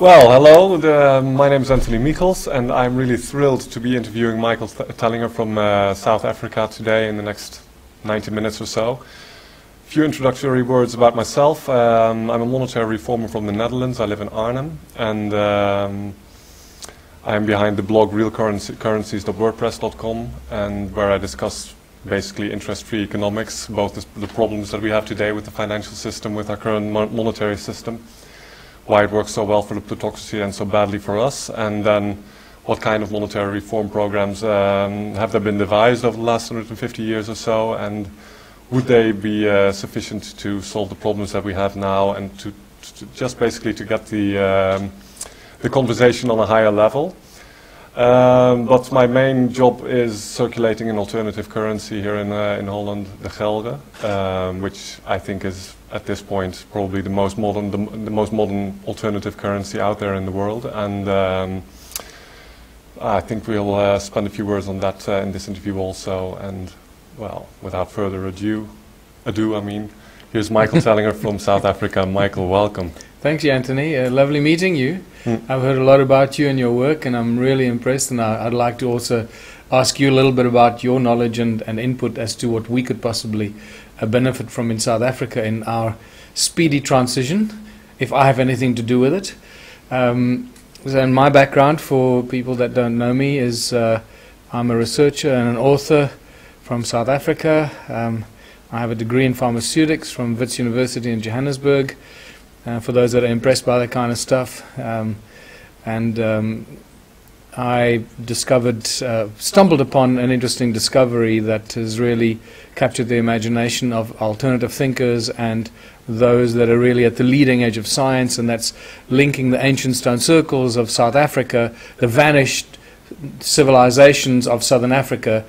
Well, hello, my name is Anthony Migchels, and I'm really thrilled to be interviewing Michael Tellinger from South Africa today in the next 90 minutes or so. A few introductory words about myself. I'm a monetary reformer from the Netherlands. I live in Arnhem, and I'm behind the blog realcurrencies.wordpress.com, and where I discuss basically interest-free economics, both the problems that we have today with the financial system, with our current monetary system, why it works so well for the plutocracy and so badly for us, and then what kind of monetary reform programs have there been devised over the last 150 years or so, and would they be sufficient to solve the problems that we have now, and to just basically to get the conversation on a higher level. But my main job is circulating an alternative currency here in Holland, the Gelge, which I think is at this point probably the most modern alternative currency out there in the world, and I think we'll spend a few words on that in this interview also. And well, without further ado, here's Michael Tellinger from South Africa. Michael, welcome. Thanks, Anthony. Lovely meeting you. I've heard a lot about you and your work, and I'm really impressed, and I'd like to also ask you a little bit about your knowledge and input as to what we could possibly benefit from in South Africa in our speedy transition, if I have anything to do with it. So my background, for people that don't know me, is I'm a researcher and an author from South Africa. I have a degree in pharmaceutics from Wits University in Johannesburg, for those that are impressed by that kind of stuff. I stumbled upon an interesting discovery that has really captured the imagination of alternative thinkers and those that are really at the leading edge of science, and that's linking the ancient stone circles of South Africa, the vanished civilizations of Southern Africa,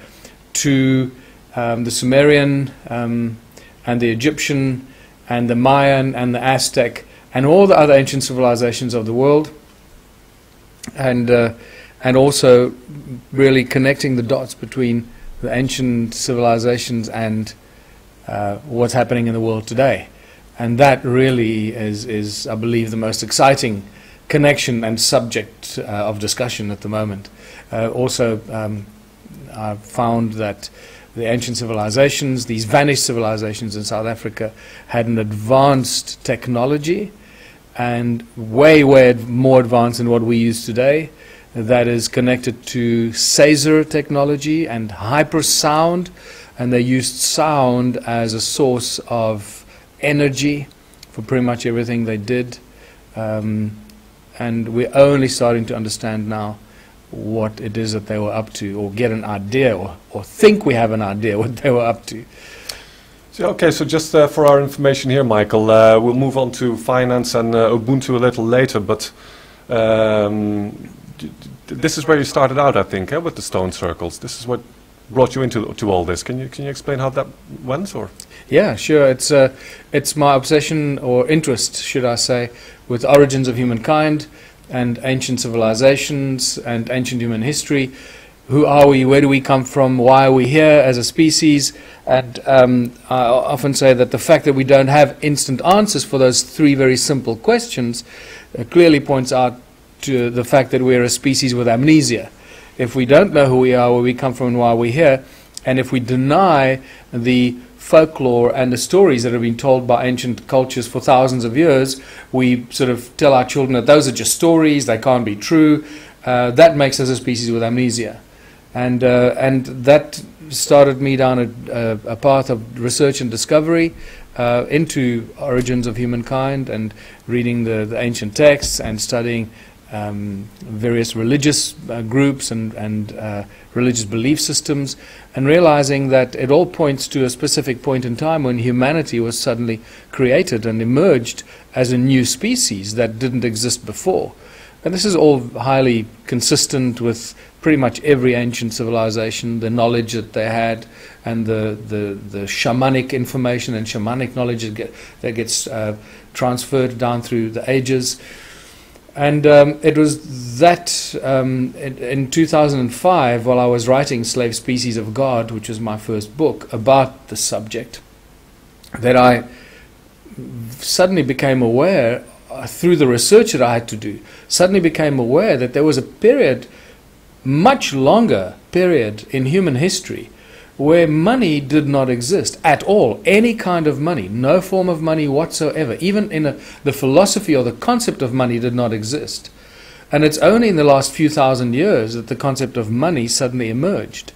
to the Sumerian and the Egyptian and the Mayan and the Aztec and all the other ancient civilizations of the world, and also really connecting the dots between the ancient civilizations and what's happening in the world today. And that really is, I believe, the most exciting connection and subject of discussion at the moment. Also, I've found that the ancient civilizations, these vanished civilizations in South Africa, had an advanced technology, and way more advanced than what we use today, that is connected to Caesar technology and hypersound, and they used sound as a source of energy for pretty much everything they did. And we're only starting to understand now what it is that they were up to, or get an idea, or think we have an idea what they were up to. So, okay, so just for our information here, Michael, we'll move on to finance and Ubuntu a little later, but this is where you started out, I think, with the stone circles. This is what brought you into all this. Can you explain how that went, or? Yeah, sure. It's my obsession, or interest, should I say, with the origins of humankind and ancient civilizations and ancient human history. Who are we? Where do we come from? Why are we here as a species? And I often say that the fact that we don't have instant answers for those three very simple questions clearly points out to the fact that we're a species with amnesia. If we don't know who we are, where we come from, and why we're here, and if we deny the folklore and the stories that have been told by ancient cultures for thousands of years, we sort of tell our children that those are just stories, they can't be true. That makes us a species with amnesia. And that started me down a path of research and discovery into origins of humankind, and reading the ancient texts and studying various religious groups and religious belief systems, and realizing that it all points to a specific point in time when humanity was suddenly created and emerged as a new species that didn't exist before. And this is all highly consistent with pretty much every ancient civilization, the knowledge that they had, and the shamanic information and shamanic knowledge that gets transferred down through the ages. And it was that in 2005, while I was writing Slave Species of God, which was my first book about the subject, that I suddenly became aware through the research that I had to do, suddenly became aware that there was a period, much longer period in human history, where money did not exist at all. Any kind of money, no form of money whatsoever. Even in the philosophy or the concept of money did not exist. And it's only in the last few thousand years that the concept of money suddenly emerged.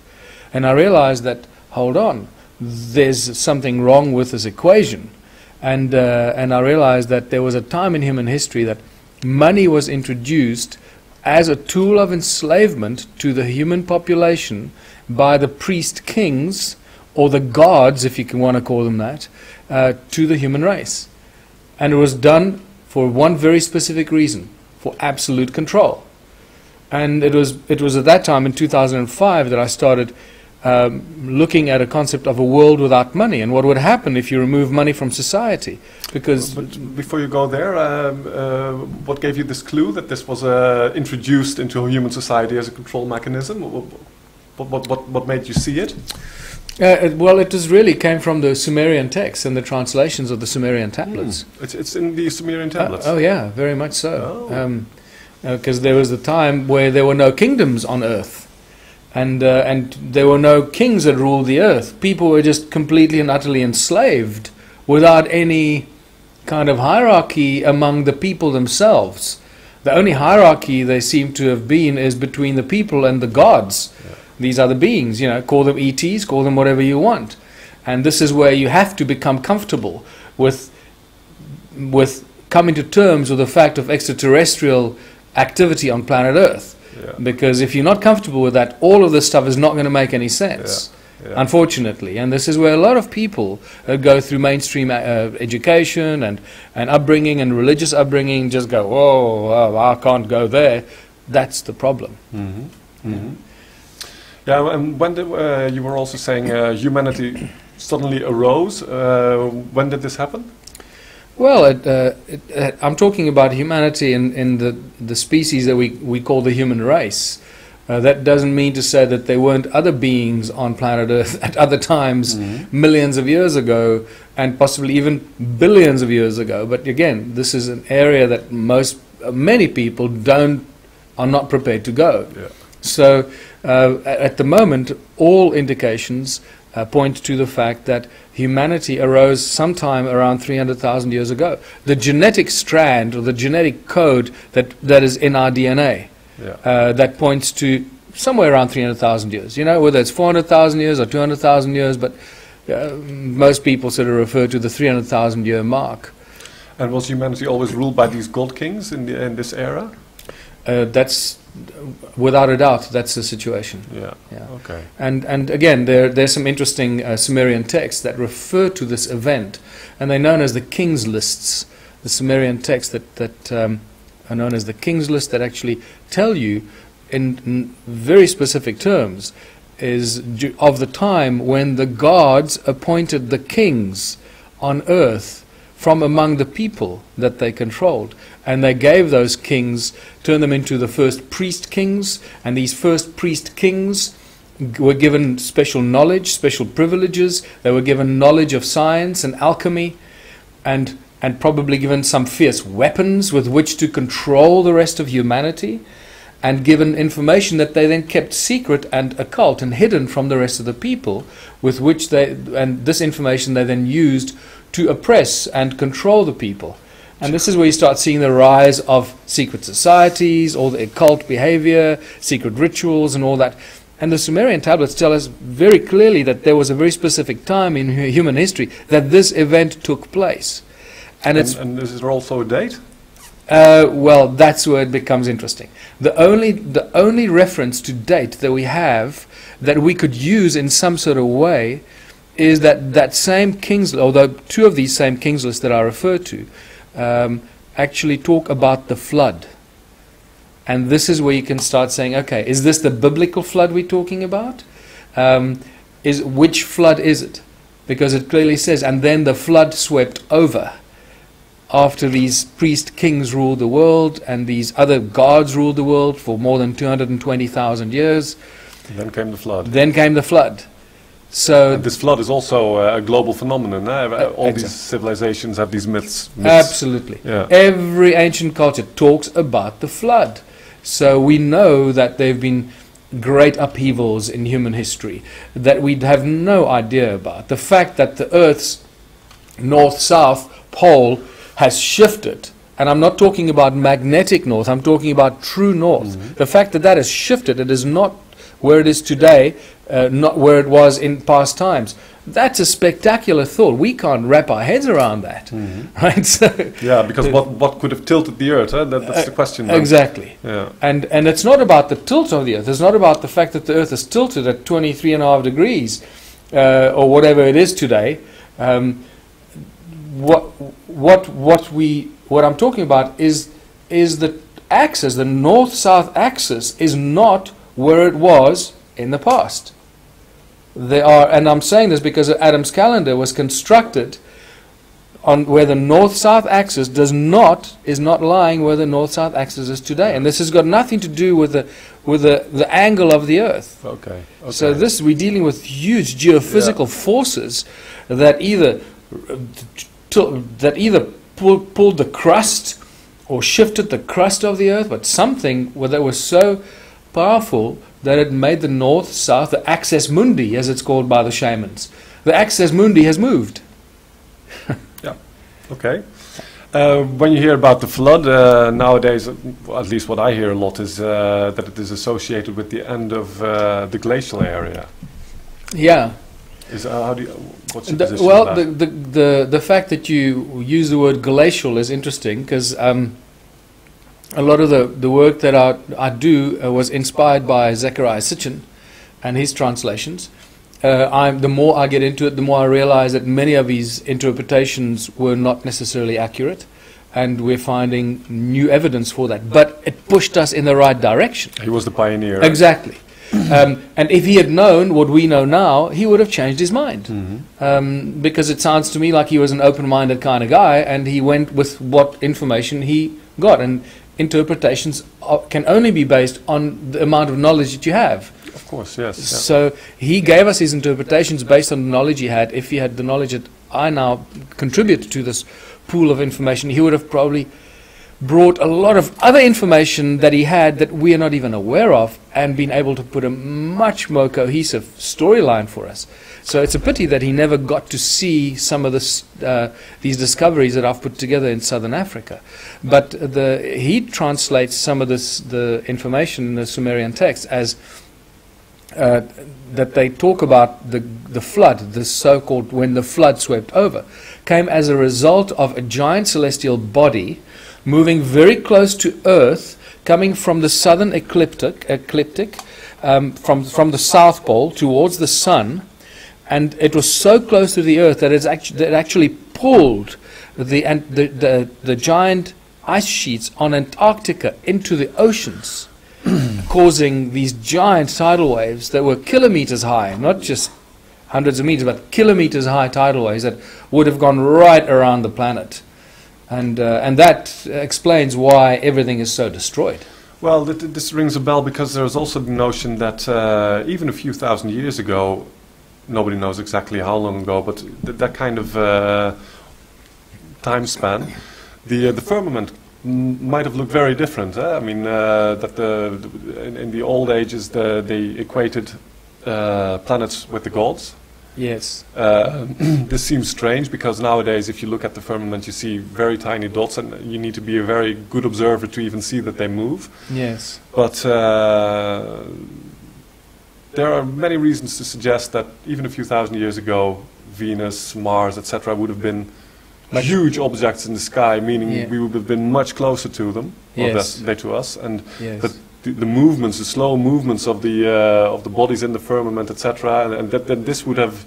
And I realized that, hold on, there's something wrong with this equation. And I realized that there was a time in human history that money was introduced as a tool of enslavement to the human population by the priest kings, or the gods, if you can want to call them that, to the human race. And it was done for one very specific reason, for absolute control. And it was at that time, in 2005, that I started looking at a concept of a world without money and what would happen if you remove money from society. Because but before you go there, what gave you this clue that this was introduced into human society as a control mechanism? What made you see it? Well, it really came from the Sumerian texts and the translations of the Sumerian tablets. It's in the Sumerian tablets? Oh yeah, very much so. Oh. Because there was a time where there were no kingdoms on earth. And there were no kings that ruled the earth. People were just completely and utterly enslaved without any kind of hierarchy among the people themselves. The only hierarchy they seem to have been is between the people and the gods. Yeah. These are the beings, call them ETs, call them whatever you want. And this is where you have to become comfortable with coming to terms with the fact of extraterrestrial activity on planet Earth. Yeah. Because if you're not comfortable with that, all of this stuff is not going to make any sense, unfortunately. And this is where a lot of people go through mainstream education and upbringing and religious upbringing just go, oh, I can't go there. That's the problem. Mm-hmm. Mm-hmm. Yeah, and when you were also saying humanity suddenly arose, when did this happen? Well, I'm talking about humanity in the species that we call the human race. That doesn't mean to say that there weren't other beings on planet Earth at other times, millions of years ago, and possibly even billions of years ago. But again, this is an area that many people are not prepared to go. Yeah. So at the moment, all indications point to the fact that humanity arose sometime around 300,000 years ago. The genetic strand or the genetic code that is in our DNA that points to somewhere around 300,000 years. Whether it's 400,000 years or 200,000 years, but most people sort of refer to the 300,000 year mark. And was humanity always ruled by these god kings in this era? That's without a doubt, that's the situation. Yeah. Okay. And again, there's some interesting Sumerian texts that refer to this event, and they're known as the King's Lists. The Sumerian texts that are known as the King's List that actually tell you in very specific terms is of the time when the gods appointed the kings on earth from among the people that they controlled. And they gave those kings, turned them into the first priest kings, and these first priest kings were given special knowledge, special privileges. They were given knowledge of science and alchemy, and probably given some fierce weapons with which to control the rest of humanity, and given information that they then kept secret and occult and hidden from the rest of the people, with which this information they then used to oppress and control the people. And this is where you start seeing the rise of secret societies, all the occult behavior, secret rituals and all that. And the Sumerian tablets tell us very clearly that there was a very specific time in human history that this event took place. And is there also a date? Well, that's where it becomes interesting. The only reference to date that we have that we could use in some sort of way is that same King's, although two of these same King's lists that I refer to actually talk about the flood. And this is where you can start saying, okay, is this the biblical flood we're talking about? Which flood is it? Because it clearly says, and then the flood swept over. After these priest kings ruled the world and these other gods ruled the world for more than 220,000 years. Then came the flood. Then came the flood. So And this flood is also a global phenomenon. All these exactly. civilizations have these myths. Absolutely. Yeah. Every ancient culture talks about the flood. So we know that there have been great upheavals in human history that we have no idea about. The fact that the Earth's north-south pole has shifted, and I'm not talking about magnetic north, I'm talking about true north. The fact that that has shifted, it is not where it is today, not where it was in past times. That's a spectacular thought. We can't wrap our heads around that, right? So Yeah, because what could have tilted the Earth? That's the question. Then. exactly. Yeah. And it's not about the tilt of the Earth. It's not about the fact that the Earth is tilted at 23.5 degrees or whatever it is today. What I'm talking about is the axis, the north-south axis, is not where it was in the past. They are, and I'm saying this because Adam's calendar was constructed on where the north-south axis is not lying where the north-south axis is today, and this has got nothing to do with the angle of the Earth. Okay. So this, we're dealing with huge geophysical forces that either pulled the crust or shifted the crust of the Earth, but something that was so powerful that it made the north-south, the axis mundi, as it's called by the shamans. The axis mundi has moved. Yeah. Okay. When you hear about the flood nowadays, at least what I hear a lot is that it is associated with the end of the glacial area. Yeah. What's your position Well, on that? the fact that you use the word glacial is interesting because a lot of the work that I do was inspired by Zechariah Sitchin and his translations. The more I get into it, the more I realize that many of his interpretations were not necessarily accurate, and we're finding new evidence for that. But it pushed us in the right direction. He was the pioneer. Exactly. And if he had known what we know now, he would have changed his mind. Because it sounds to me like he was an open-minded kind of guy, and he went with what information he got. And interpretations can only be based on the amount of knowledge that you have. Of course, yes. Yeah. So he gave us his interpretations based on the knowledge he had. If he had the knowledge that I now contribute to this pool of information, he would have probably brought a lot of other information that he had that we are not even aware of, and been able to put a much more cohesive storyline for us. So it's a pity that he never got to see some of this, these discoveries that I've put together in Southern Africa. But he translates some of the information in the Sumerian text as that they talk about the flood, the so-called when the flood swept over, came as a result of a giant celestial body moving very close to Earth, coming from the southern ecliptic from the South Pole towards the Sun, and it was so close to the Earth that it actually pulled the giant ice sheets on Antarctica into the oceans, causing these giant tidal waves that were kilometers high, not just hundreds of meters, but kilometers high tidal waves that would have gone right around the planet. And that explains why everything is so destroyed. Well, this rings a bell because there's also the notion that even a few thousand years ago, nobody knows exactly how long ago, but that kind of time span, the firmament might have looked very different. I mean, that in the old ages they equated planets with the gods. Yes. This seems strange because nowadays if you look at the firmament you see very tiny dots, and you need to be a very good observer to even see that they move. Yes. But there are many reasons to suggest that even a few thousand years ago Venus, Mars, etc. would have been huge objects in the sky, meaning we would have been much closer to them, or they to us, and that the movements, the slow movements of the bodies in the firmament, etc., and that this would have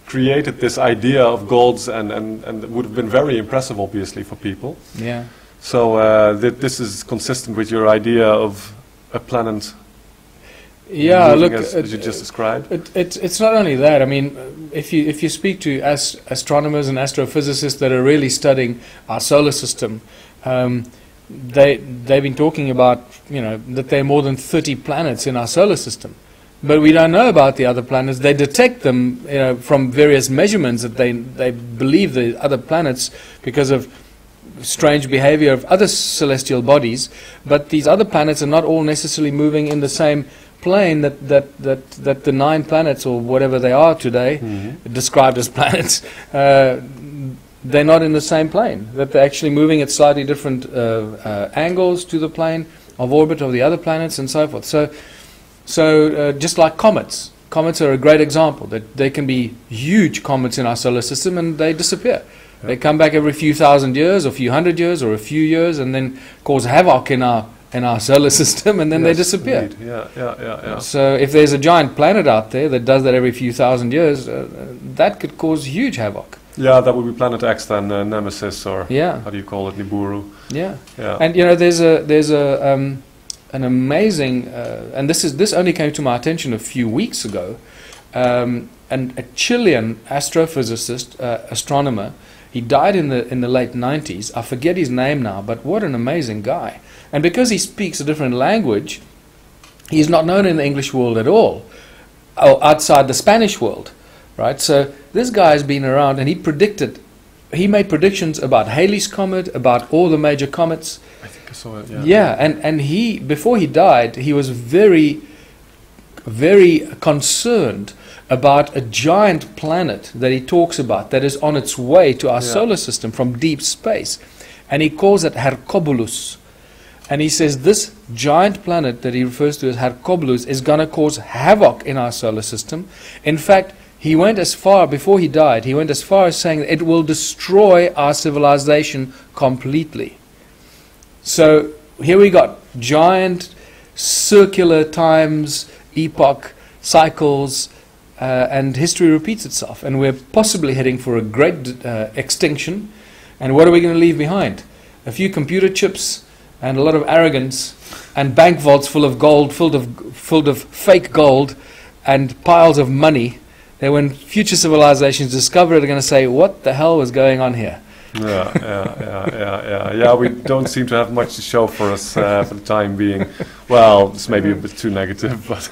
created this idea of gods, and would have been very impressive, obviously, for people. Yeah. So this is consistent with your idea of a planet. Yeah, look, as you just described. It's not only that. I mean, if you speak to astronomers and astrophysicists that are really studying our solar system, they've been talking about, that there are more than 30 planets in our solar system, But we don't know about the other planets. They detect them, from various measurements that they believe the other planets because of strange behavior of other celestial bodies. But these other planets are not all necessarily moving in the same plane that the 9 planets or whatever they are today, described as planets. They're not in the same plane. That they're actually moving at slightly different angles to the plane of orbit of the other planets and so forth. So just like comets. Comets are a great example. That there can be huge comets in our solar system and they disappear. Yeah. They come back every few thousand years or a few hundred years or a few years and then cause havoc in our solar system and then they disappear. Indeed. Yeah. So if there's a giant planet out there that does that every few thousand years, that could cause huge havoc. Yeah, that would be Planet X then, Nemesis, or how do you call it, Nibiru? Yeah. And there's an amazing, and this only came to my attention a few weeks ago, and a Chilean astrophysicist, astronomer. He died in the late 90s. I forget his name now, but what an amazing guy! And because he speaks a different language, he's not known in the English world at all, or outside the Spanish world, right? So this guy has been around, and he made predictions about Halley's Comet, about all the major comets. I think I saw it, and he, before he died, he was very, very concerned about a giant planet that he talks about that is on its way to our solar system from deep space. And he calls it Hercobulus. And he says this giant planet that he refers to as Hercobulus is going to cause havoc in our solar system. In fact, he went as far, before he died, he went as far as saying that it will destroy our civilization completely. So here we got giant circular times, epoch, cycles, and history repeats itself. And we're possibly heading for a great extinction. And what are we going to leave behind? A few computer chips and a lot of arrogance and bank vaults full of gold, filled of fake gold and piles of money. That when future civilizations discover it, they're going to say, what the hell was going on here? Yeah, we don't seem to have much to show for us for the time being. Well, this may be a bit too negative, but...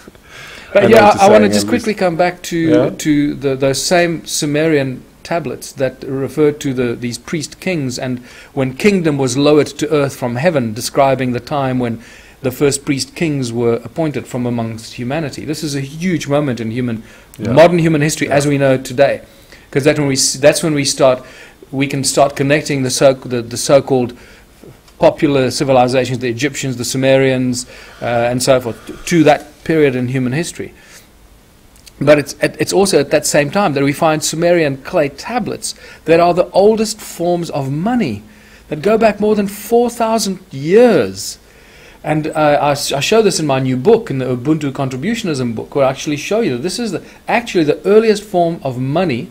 I want to just quickly come back to those same Sumerian tablets that refer to these priest kings, and when kingdom was lowered to earth from heaven, describing the time when the first priest kings were appointed from amongst humanity. This is a huge moment in modern human history as we know it today, because that's when we can start connecting the so-called popular civilizations, the Egyptians, the Sumerians, and so forth, to that period in human history. But it's also at that same time that we find Sumerian clay tablets that are the oldest forms of money that go back more than 4,000 years. And I show this in my new book, in the Ubuntu contributionism book, where I actually show you that this is actually the earliest form of money,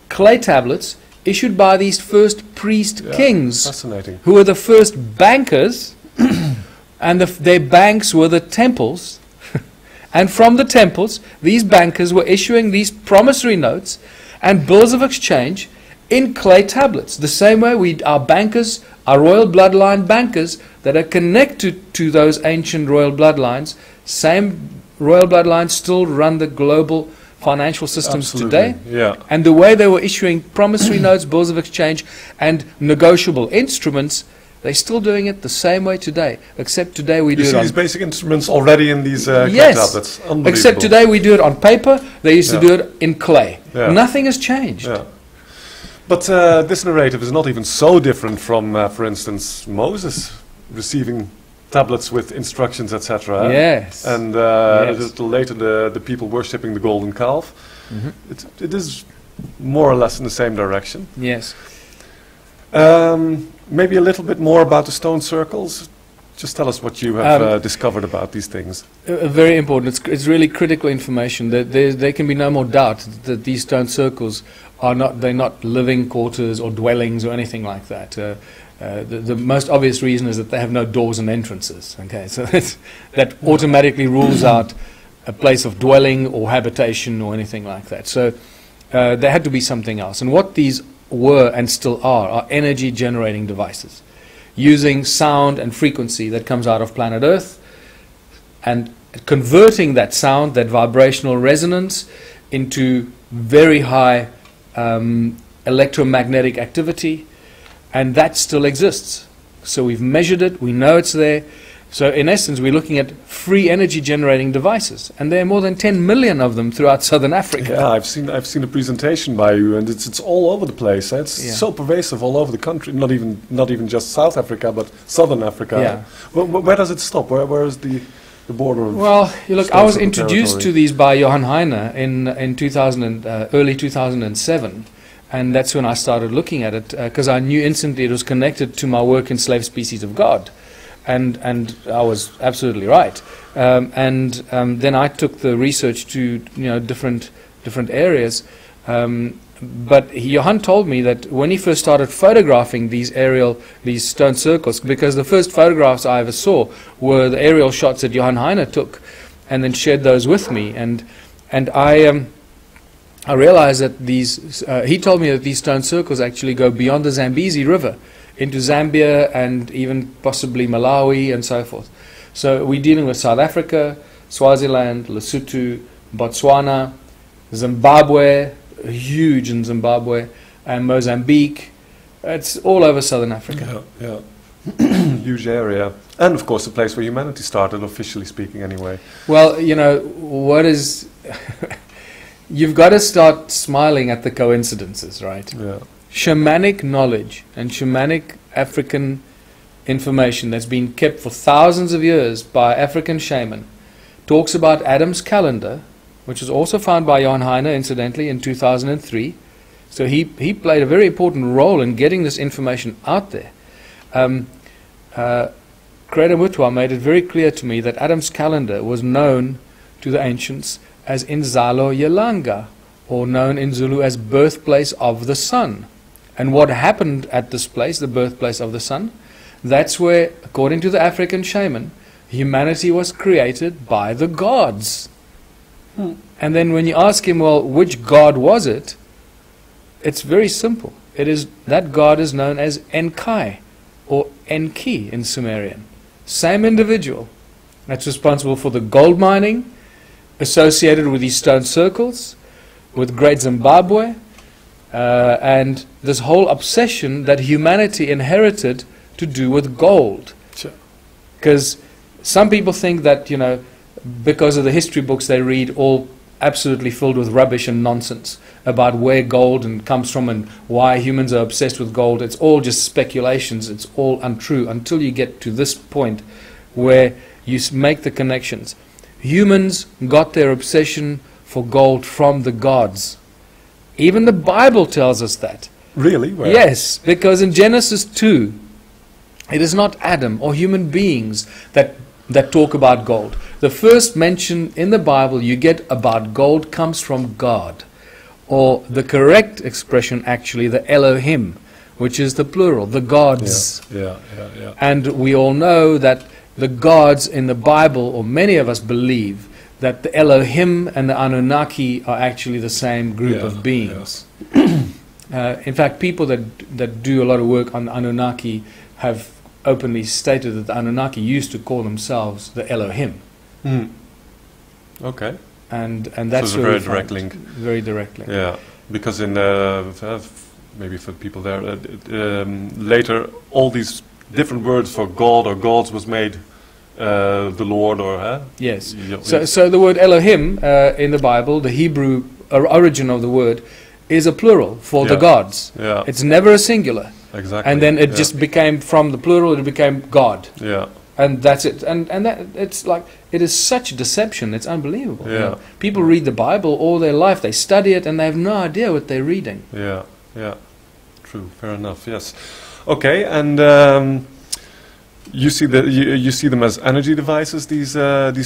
clay tablets issued by these first priest kings, fascinating, who were the first bankers, and their banks were the temples. And from the temples, these bankers were issuing these promissory notes and bills of exchange in clay tablets. The same way our bankers, our royal bloodline bankers that are connected to those ancient royal bloodlines, same royal bloodlines still run the global financial systems today. Yeah. And the way they were issuing promissory notes, bills of exchange, and negotiable instruments, they're still doing it the same way today, except today we do it on... these basic instruments already in these clay tablets. Unbelievable. Except today we do it on paper. They used to do it in clay. Nothing has changed. Yeah. But this narrative is not even so different from, for instance, Moses receiving tablets with instructions, etc. Yes. And a little later the people worshipping the golden calf. Mm-hmm. It is more or less in the same direction. Yes. Maybe a little bit more about the stone circles. Just tell us what you have discovered about these things. Very important. It's really critical information. There can be no more doubt that these stone circles they're not living quarters or dwellings or anything like that. The most obvious reason is that they have no doors and entrances. Okay, so that automatically rules out a place of dwelling or habitation or anything like that. So there had to be something else. And what these were and still are energy generating devices using sound and frequency that comes out of planet Earth and converting that sound, that vibrational resonance, into very high electromagnetic activity, and that still exists. So we've measured it, we know it's there. So in essence, we're looking at free energy generating devices, and there are more than 10 million of them throughout southern Africa. Yeah, I've seen a presentation by you, and it's all over the place. It's so pervasive all over the country. Not even just South Africa, but southern Africa. Yeah. Where does it stop? Where is the border? Well, you look, I was introduced to these by Johann Heine in early 2007. And that's when I started looking at it, because I knew instantly it was connected to my work in Slave Species of God. And I was absolutely right. Then I took the research to different areas. But Johann told me that when he first started photographing these stone circles, because the first photographs I ever saw were the aerial shots that Johann Heine took, and then shared those with me. And I realized that he told me that these stone circles actually go beyond the Zambezi River into Zambia and even possibly Malawi and so forth. So we're dealing with South Africa, Swaziland, Lesotho, Botswana, Zimbabwe, huge in Zimbabwe, and Mozambique. It's all over southern Africa. Yeah. Huge area. And of course the place where humanity started, officially speaking anyway. Well, what is... You've got to start smiling at the coincidences, right? Yeah. Shamanic knowledge and shamanic African information that's been kept for thousands of years by African shaman talks about Adam's calendar, which was also found by Johann Heine, incidentally, in 2003. So he played a very important role in getting this information out there. Credo Mutwa made it very clear to me that Adam's calendar was known to the ancients as Inzalo Yelanga, or known in Zulu as birthplace of the sun. And what happened at this place, the birthplace of the sun, that's where, according to the African shaman, humanity was created by the gods. And then when you ask him, well, which god was it? It's very simple. That god is known as Enkai, or Enki in Sumerian. Same individual that's responsible for the gold mining, associated with these stone circles, with Great Zimbabwe, and this whole obsession that humanity inherited to do with gold. Because some people think that, because of the history books they read, all absolutely filled with rubbish and nonsense about where gold comes from and why humans are obsessed with gold. It's all just speculations. It's all untrue until you get to this point where you make the connections. Humans got their obsession for gold from the gods. Even the Bible tells us that. Really? Where? Yes, because in Genesis 2, it is not Adam or human beings that talk about gold. The first mention in the Bible you get about gold comes from God. Or the correct expression, actually, the Elohim, which is the plural, the gods. Yeah. And we all know that the gods in the Bible, or many of us believe, that the Elohim and the Anunnaki are actually the same group of beings. In fact, people that do a lot of work on the Anunnaki have openly stated that the Anunnaki used to call themselves the Elohim. Okay. And that's so a very direct link. Very direct link. Yeah, because in maybe for people there, later all these different words for God or gods was made the Lord or yes. So the word Elohim in the Bible, the Hebrew origin of the word, is a plural for the gods. Yeah. It's never a singular. Exactly. And then it just became, from the plural, it became God. Yeah. And that's it. And that it's like, it is such deception. It's unbelievable. Yeah. People read the Bible all their life. They study it and they have no idea what they're reading. Yeah. True. Fair enough. Yes. Okay. And you see them as energy devices. These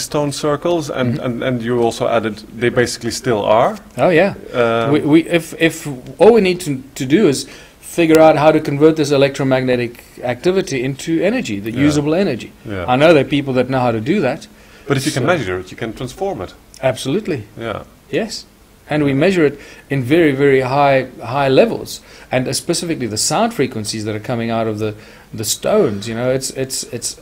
stone circles, and you also added they basically still are. Oh yeah. If all we need to do is figure out how to convert this electromagnetic activity into energy, the usable energy. Yeah. I know there are people that know how to do that. But if you can measure it, you can transform it. Absolutely. Yeah. Yes. And we measure it in very, very high levels, and specifically the sound frequencies that are coming out of the stones. You know, it's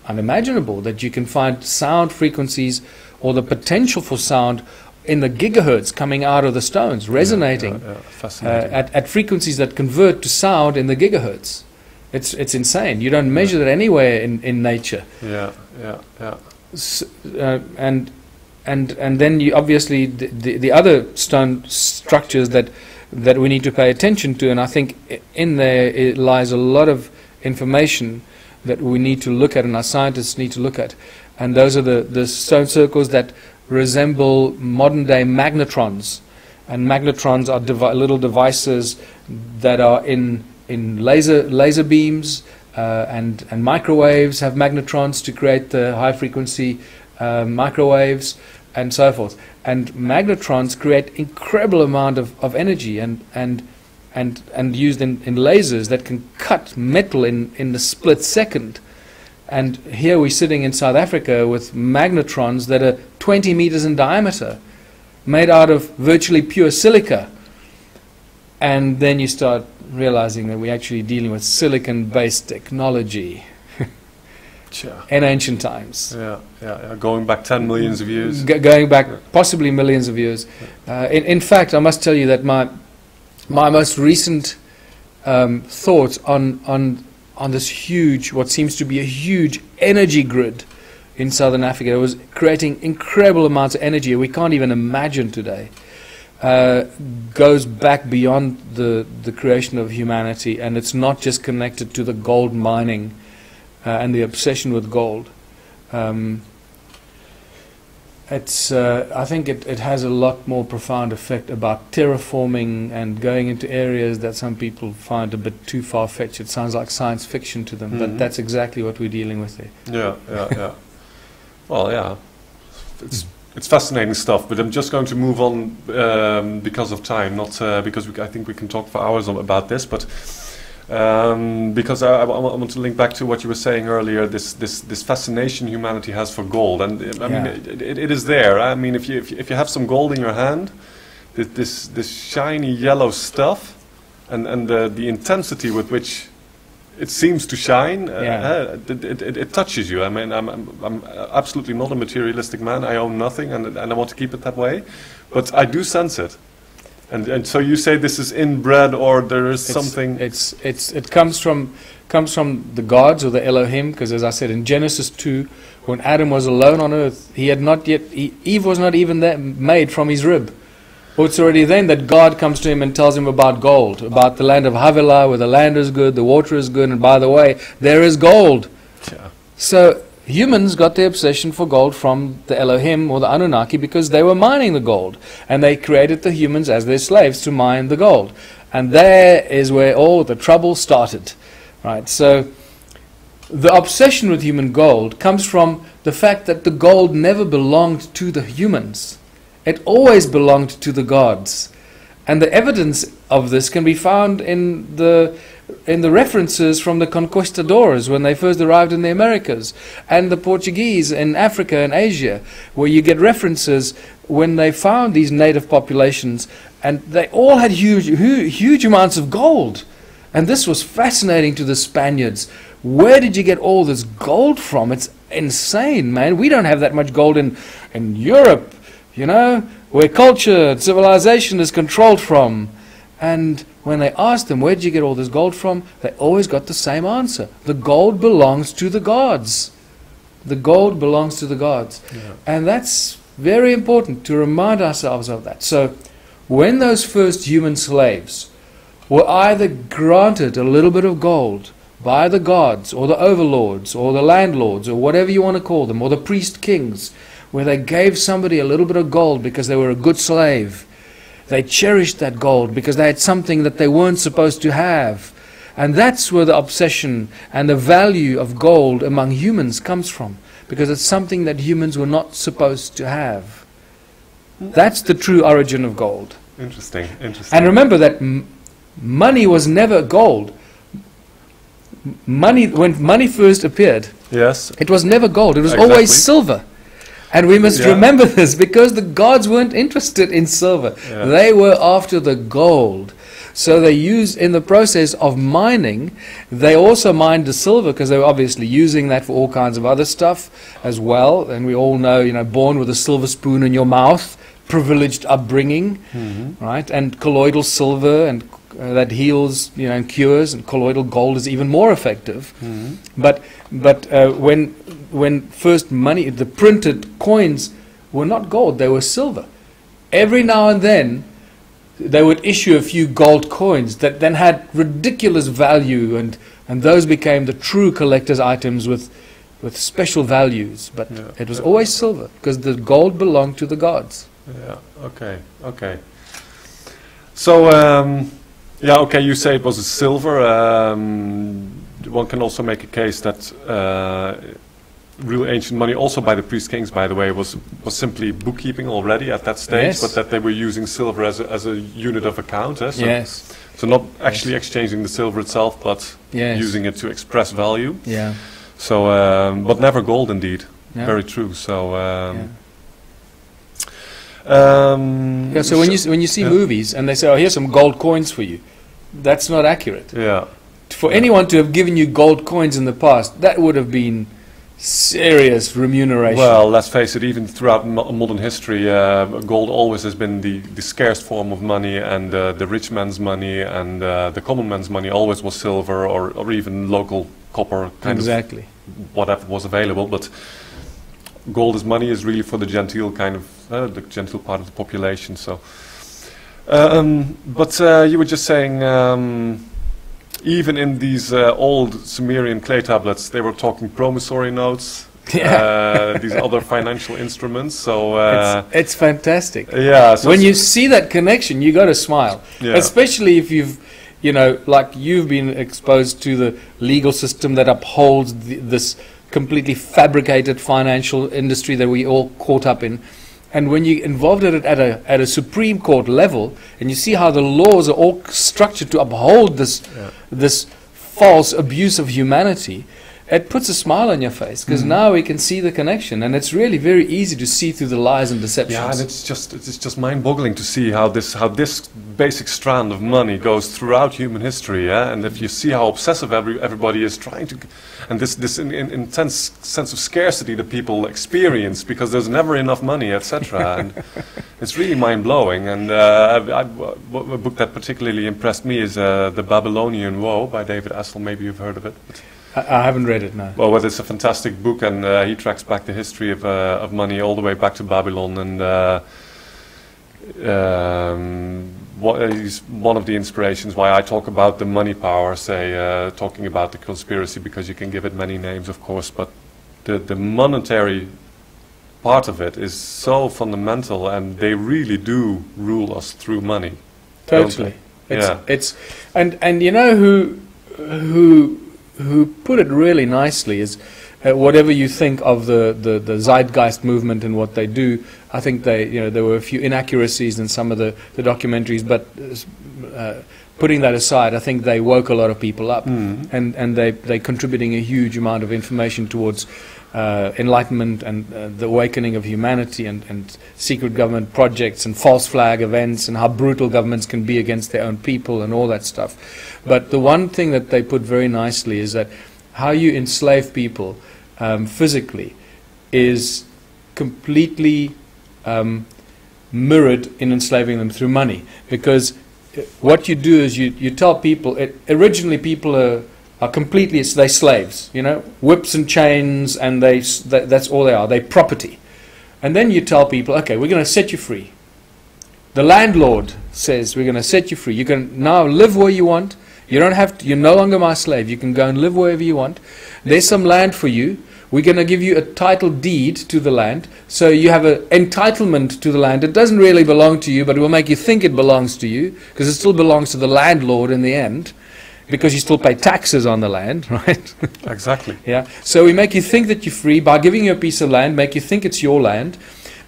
unimaginable that you can find sound frequencies or the potential for sound in the gigahertz coming out of the stones, resonating Fascinating. at frequencies that convert to sound in the gigahertz. It's insane. You don't measure that anywhere in nature. Yeah. And then you obviously the other stone structures that we need to pay attention to, and I think in there lies a lot of information that we need to look at, and our scientists need to look at. And those are the stone circles that resemble modern day magnetrons, and magnetrons are little devices that are in laser beams, and microwaves have magnetrons to create the high frequency microwaves and so forth. And magnetrons create incredible amount of energy and used in lasers that can cut metal in the split second. And here we're sitting in South Africa with magnetrons that are 20 meters in diameter, made out of virtually pure silica. And then you start realizing that we're actually dealing with silicon-based technology in ancient times. Yeah. Going back 10 millions of years. Going back possibly millions of years. In fact, I must tell you that my most recent thoughts on this huge, what seems to be a huge energy grid in southern Africa, it was creating incredible amounts of energy we can't even imagine today. Goes back beyond the creation of humanity, and it's not just connected to the gold mining and the obsession with gold. I think it has a lot more profound effect about terraforming and going into areas that some people find a bit too far-fetched. It sounds like science fiction to them, but that's exactly what we're dealing with there. Yeah. Well, yeah. It's fascinating stuff, but I'm just going to move on because of time, not because I think we can talk for hours about this, but because I want to link back to what you were saying earlier, this fascination humanity has for gold, and I mean it is there. I mean, if you have some gold in your hand, this shiny yellow stuff, and the intensity with which it seems to shine, it touches you. I mean, I'm absolutely not a materialistic man. I own nothing, and I want to keep it that way, but I do sense it. And so you say this is inbred, or there is something. It comes from the gods, or the Elohim, because as I said in Genesis 2, when Adam was alone on earth, Eve was not even made from his rib. It's already then that God comes to him and tells him about gold, about the land of Havilah, where the land is good, the water is good, and by the way, there is gold. Yeah. So humans got their obsession for gold from the Elohim or the Anunnaki because they were mining the gold, and they created the humans as their slaves to mine the gold. And there is where all the trouble started. Right? So the obsession with human gold comes from the fact that the gold never belonged to the humans. It always belonged to the gods. And the evidence of this can be found in the references from the conquistadors when they first arrived in the Americas, and the Portuguese in Africa and Asia, where you get references when they found these native populations, and they all had huge amounts of gold. And this was fascinating to the Spaniards. Where did you get all this gold from? It's insane, man. We don't have that much gold in Europe, you know, where culture and civilization is controlled from. And when they asked them, where did you get all this gold from? They always got the same answer. The gold belongs to the gods. The gold belongs to the gods. Yeah. And that's very important to remind ourselves of that. So when those first human slaves were either granted a little bit of gold by the gods or the overlords or the landlords or whatever you want to call them, or the priest kings, where they gave somebody a little bit of gold because they were a good slave, they cherished that gold because they had something that they weren't supposed to have. And that's where the obsession and the value of gold among humans comes from, because it's something that humans were not supposed to have. That's the true origin of gold. Interesting. And remember that money was never gold. Money, when money first appeared, yes, it was never gold. It was always silver. And we must Yeah. remember this, because the gods weren't interested in silver. Yeah. They were after the gold. So they used, in the process of mining, they also mined the silver, because they were obviously using that for all kinds of other stuff as well. And we all know, you know, born with a silver spoon in your mouth, privileged upbringing, right? And colloidal silver, and that heals, you know, and cures, and colloidal gold is even more effective. But when first money, the printed coins were not gold, they were silver. Every now and then they would issue a few gold coins that then had ridiculous value, and those became the true collector's items with special values. But Yeah. it was always silver, because the gold belonged to the gods. Yeah. Okay. Okay. So yeah. Okay. You say it was a silver. One can also make a case that real ancient money, also by the priest kings, by the way, was simply bookkeeping already at that stage, Yes. but that they were using silver as a unit of account. So, Yes. so not actually exchanging the silver itself, but Yes. using it to express value. Yeah. So, but never gold, indeed. Yeah. Very true. So. Yeah, so when you see yeah. movies and they say, "Oh, here's some gold coins for you," that's not accurate. Yeah. For anyone to have given you gold coins in the past, that would have been serious remuneration. Well, let's face it, even throughout modern history, gold always has been the scarce form of money, and the rich man's money, and the common man's money always was silver, or even local copper, kind exactly. of whatever was available. But gold as money is really for the genteel kind of, the genteel part of the population. So, but you were just saying, even in these old Sumerian clay tablets, they were talking promissory notes, these other financial instruments. So it's fantastic. yeah. So When you see that connection, you got to smile, Yeah. especially if you've, you know, like you've been exposed to the legal system that upholds this completely fabricated financial industry that we all caught up in. And when you're involved in it at a Supreme Court level, and you see how the laws are all structured to uphold this false abuse of humanity, it puts a smile on your face, because now we can see the connection, and it's really very easy to see through the lies and deceptions. yeah, and it's just mind-boggling to see how this basic strand of money goes throughout human history. Yeah, and if you see how obsessive everybody is trying to, and this intense sense of scarcity that people experience because there's never enough money, etc. And it's really mind-blowing. And a book that particularly impressed me is The Babylonian Woe by David Essel. Maybe you've heard of it. I haven't read it, no. Well, it's a fantastic book, and he tracks back the history of money all the way back to Babylon, and he's one of the inspirations why I talk about the money power, say, talking about the conspiracy, because you can give it many names, of course, but the monetary part of it is so fundamental, and they really do rule us through money. Totally. Yeah. And you know who put it really nicely is, whatever you think of the Zeitgeist movement and what they do, I think there were a few inaccuracies in some of the documentaries, but putting that aside, I think they woke a lot of people up, and they're contributing a huge amount of information towards enlightenment and the awakening of humanity, and secret government projects and false flag events, and how brutal governments can be against their own people and all that stuff. But the one thing that they put very nicely is that how you enslave people physically is completely mirrored in enslaving them through money. Because what you do is you tell people, originally people are completely, they're slaves, you know, whips and chains, and that's all they are, they're property. And then you tell people, okay, we're going to set you free. The landlord says, we're going to set you free. You can now live where you want. You don't have to, you're no longer my slave. You can go and live wherever you want. There's some land for you. We're going to give you a title deed to the land. So you have an entitlement to the land. It doesn't really belong to you, but it will make you think it belongs to you, because it still belongs to the landlord in the end, because you still pay taxes on the land, right? Exactly. Yeah. So we make you think that you're free by giving you a piece of land, make you think it's your land,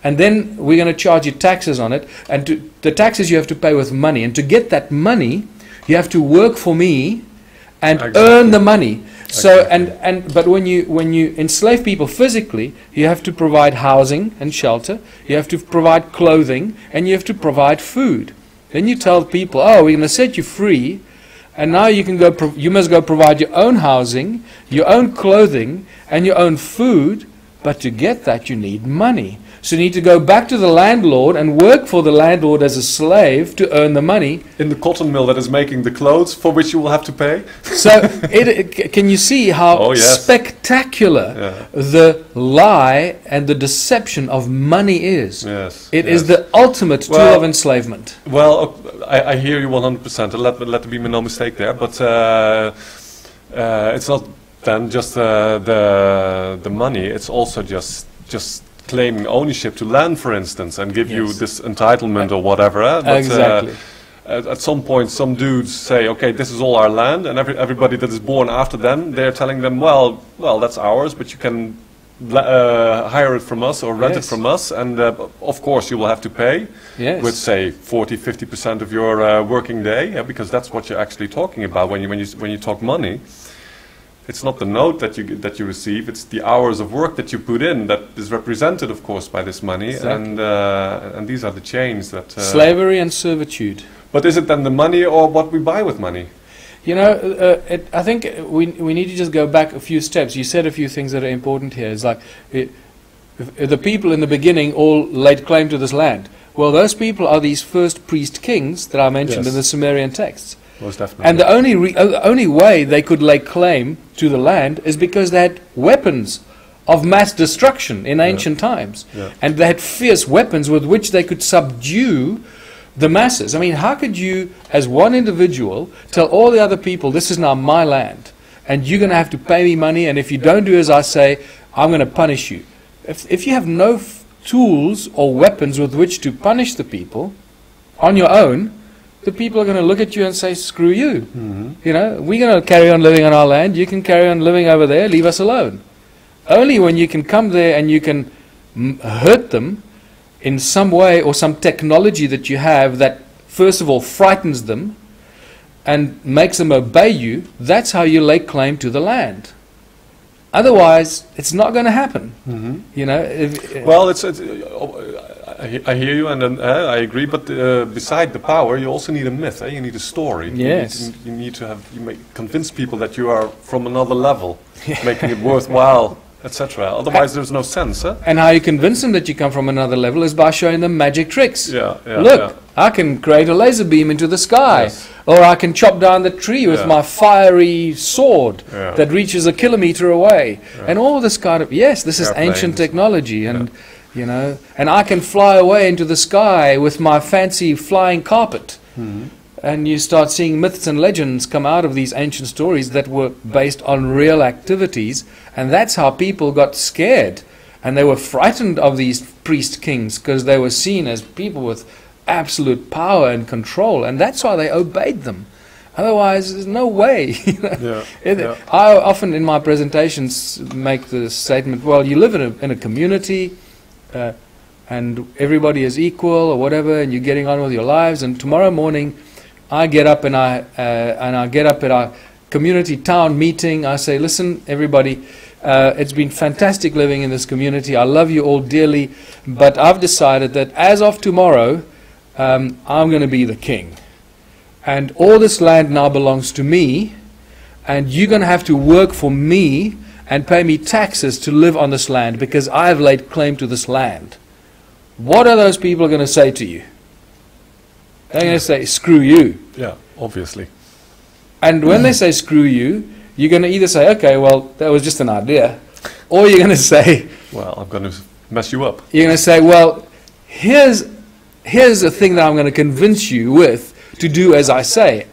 and then we're going to charge you taxes on it. And the taxes you have to pay with money. And to get that money, you have to work for me and earn the money. So but when you enslave people physically, you have to provide housing and shelter, you have to provide clothing, and you have to provide food. Then you tell people, oh, we're going to set you free, and now you can go. You must go provide your own housing, your own clothing, and your own food. But to get that, you need money. So you need to go back to the landlord and work for the landlord as a slave to earn the money. In the cotton mill that is making the clothes for which you will have to pay. So can you see how spectacular the lie and the deception of money is? Yes. It is the ultimate tool of enslavement. Well, I hear you 100%. Let there be no mistake there. But it's not then just the money. It's also just claiming ownership to land, for instance, and give you this entitlement or whatever. But, exactly. At some point, some dudes say, "Okay, this is all our land," and everybody that is born after them, they're telling them, "Well, that's ours, but you can hire it from us or rent it from us, and of course you will have to pay with, say, 40–50% of your working day, because that's what you're actually talking about when you talk money." It's not the note that you receive; it's the hours of work that you put in that is represented, of course, by this money. Exactly. And these are the chains that slavery and servitude. But is it then the money or what we buy with money? You know, I think we need to just go back a few steps. You said a few things that are important here. It's like the people in the beginning all laid claim to this land. Well, those people are these first priest kings that I mentioned in the Sumerian texts. Most definitely. And the only way they could lay claim to the land is because they had weapons of mass destruction in ancient times. And they had fierce weapons with which they could subdue the masses. I mean, how could you, as one individual, tell all the other people, this is now my land, and you're going to have to pay me money, and if you don't do as I say, I'm going to punish you. If you have no tools or weapons with which to punish the people on your own, the people are going to look at you and say, screw you. You know, we're going to carry on living on our land. You can carry on living over there. Leave us alone. Only when you can come there and you can hurt them in some way or some technology that you have that, first of all, frightens them and makes them obey you, that's how you lay claim to the land. Otherwise, it's not going to happen. You know. Well, I hear you, and I agree. But beside the power, you also need a myth. You need a story. Yes. You need to convince people that you are from another level, making it worthwhile, etc. Otherwise, there's no sense. And how you convince them that you come from another level is by showing them magic tricks. Look, I can create a laser beam into the sky, or I can chop down the tree with my fiery sword that reaches a kilometer away, and all this kind of this is ancient technology, and you know, and I can fly away into the sky with my fancy flying carpet. And you start seeing myths and legends come out of these ancient stories that were based on real activities, and that's how people got scared, and they were frightened of these priest kings because they were seen as people with absolute power and control, and that's why they obeyed them. Otherwise, there's no way. I often in my presentations make the statement, well, you live in a community, and everybody is equal or whatever, and you're getting on with your lives, and tomorrow morning I get up and I get up at our community town meeting. I say, listen, everybody, it's been fantastic living in this community. I love you all dearly, but I've decided that as of tomorrow, I'm going to be the king. And all this land now belongs to me, and you're going to have to work for me and pay me taxes to live on this land because I've laid claim to this land. What are those people going to say to you? They're going to say, screw you. Yeah, obviously. And when they say screw you, you're going to either say, okay, well, that was just an idea, or you're going to say, well, I'm going to mess you up. You're going to say, well, here's a thing that I'm going to convince you with to do as I say.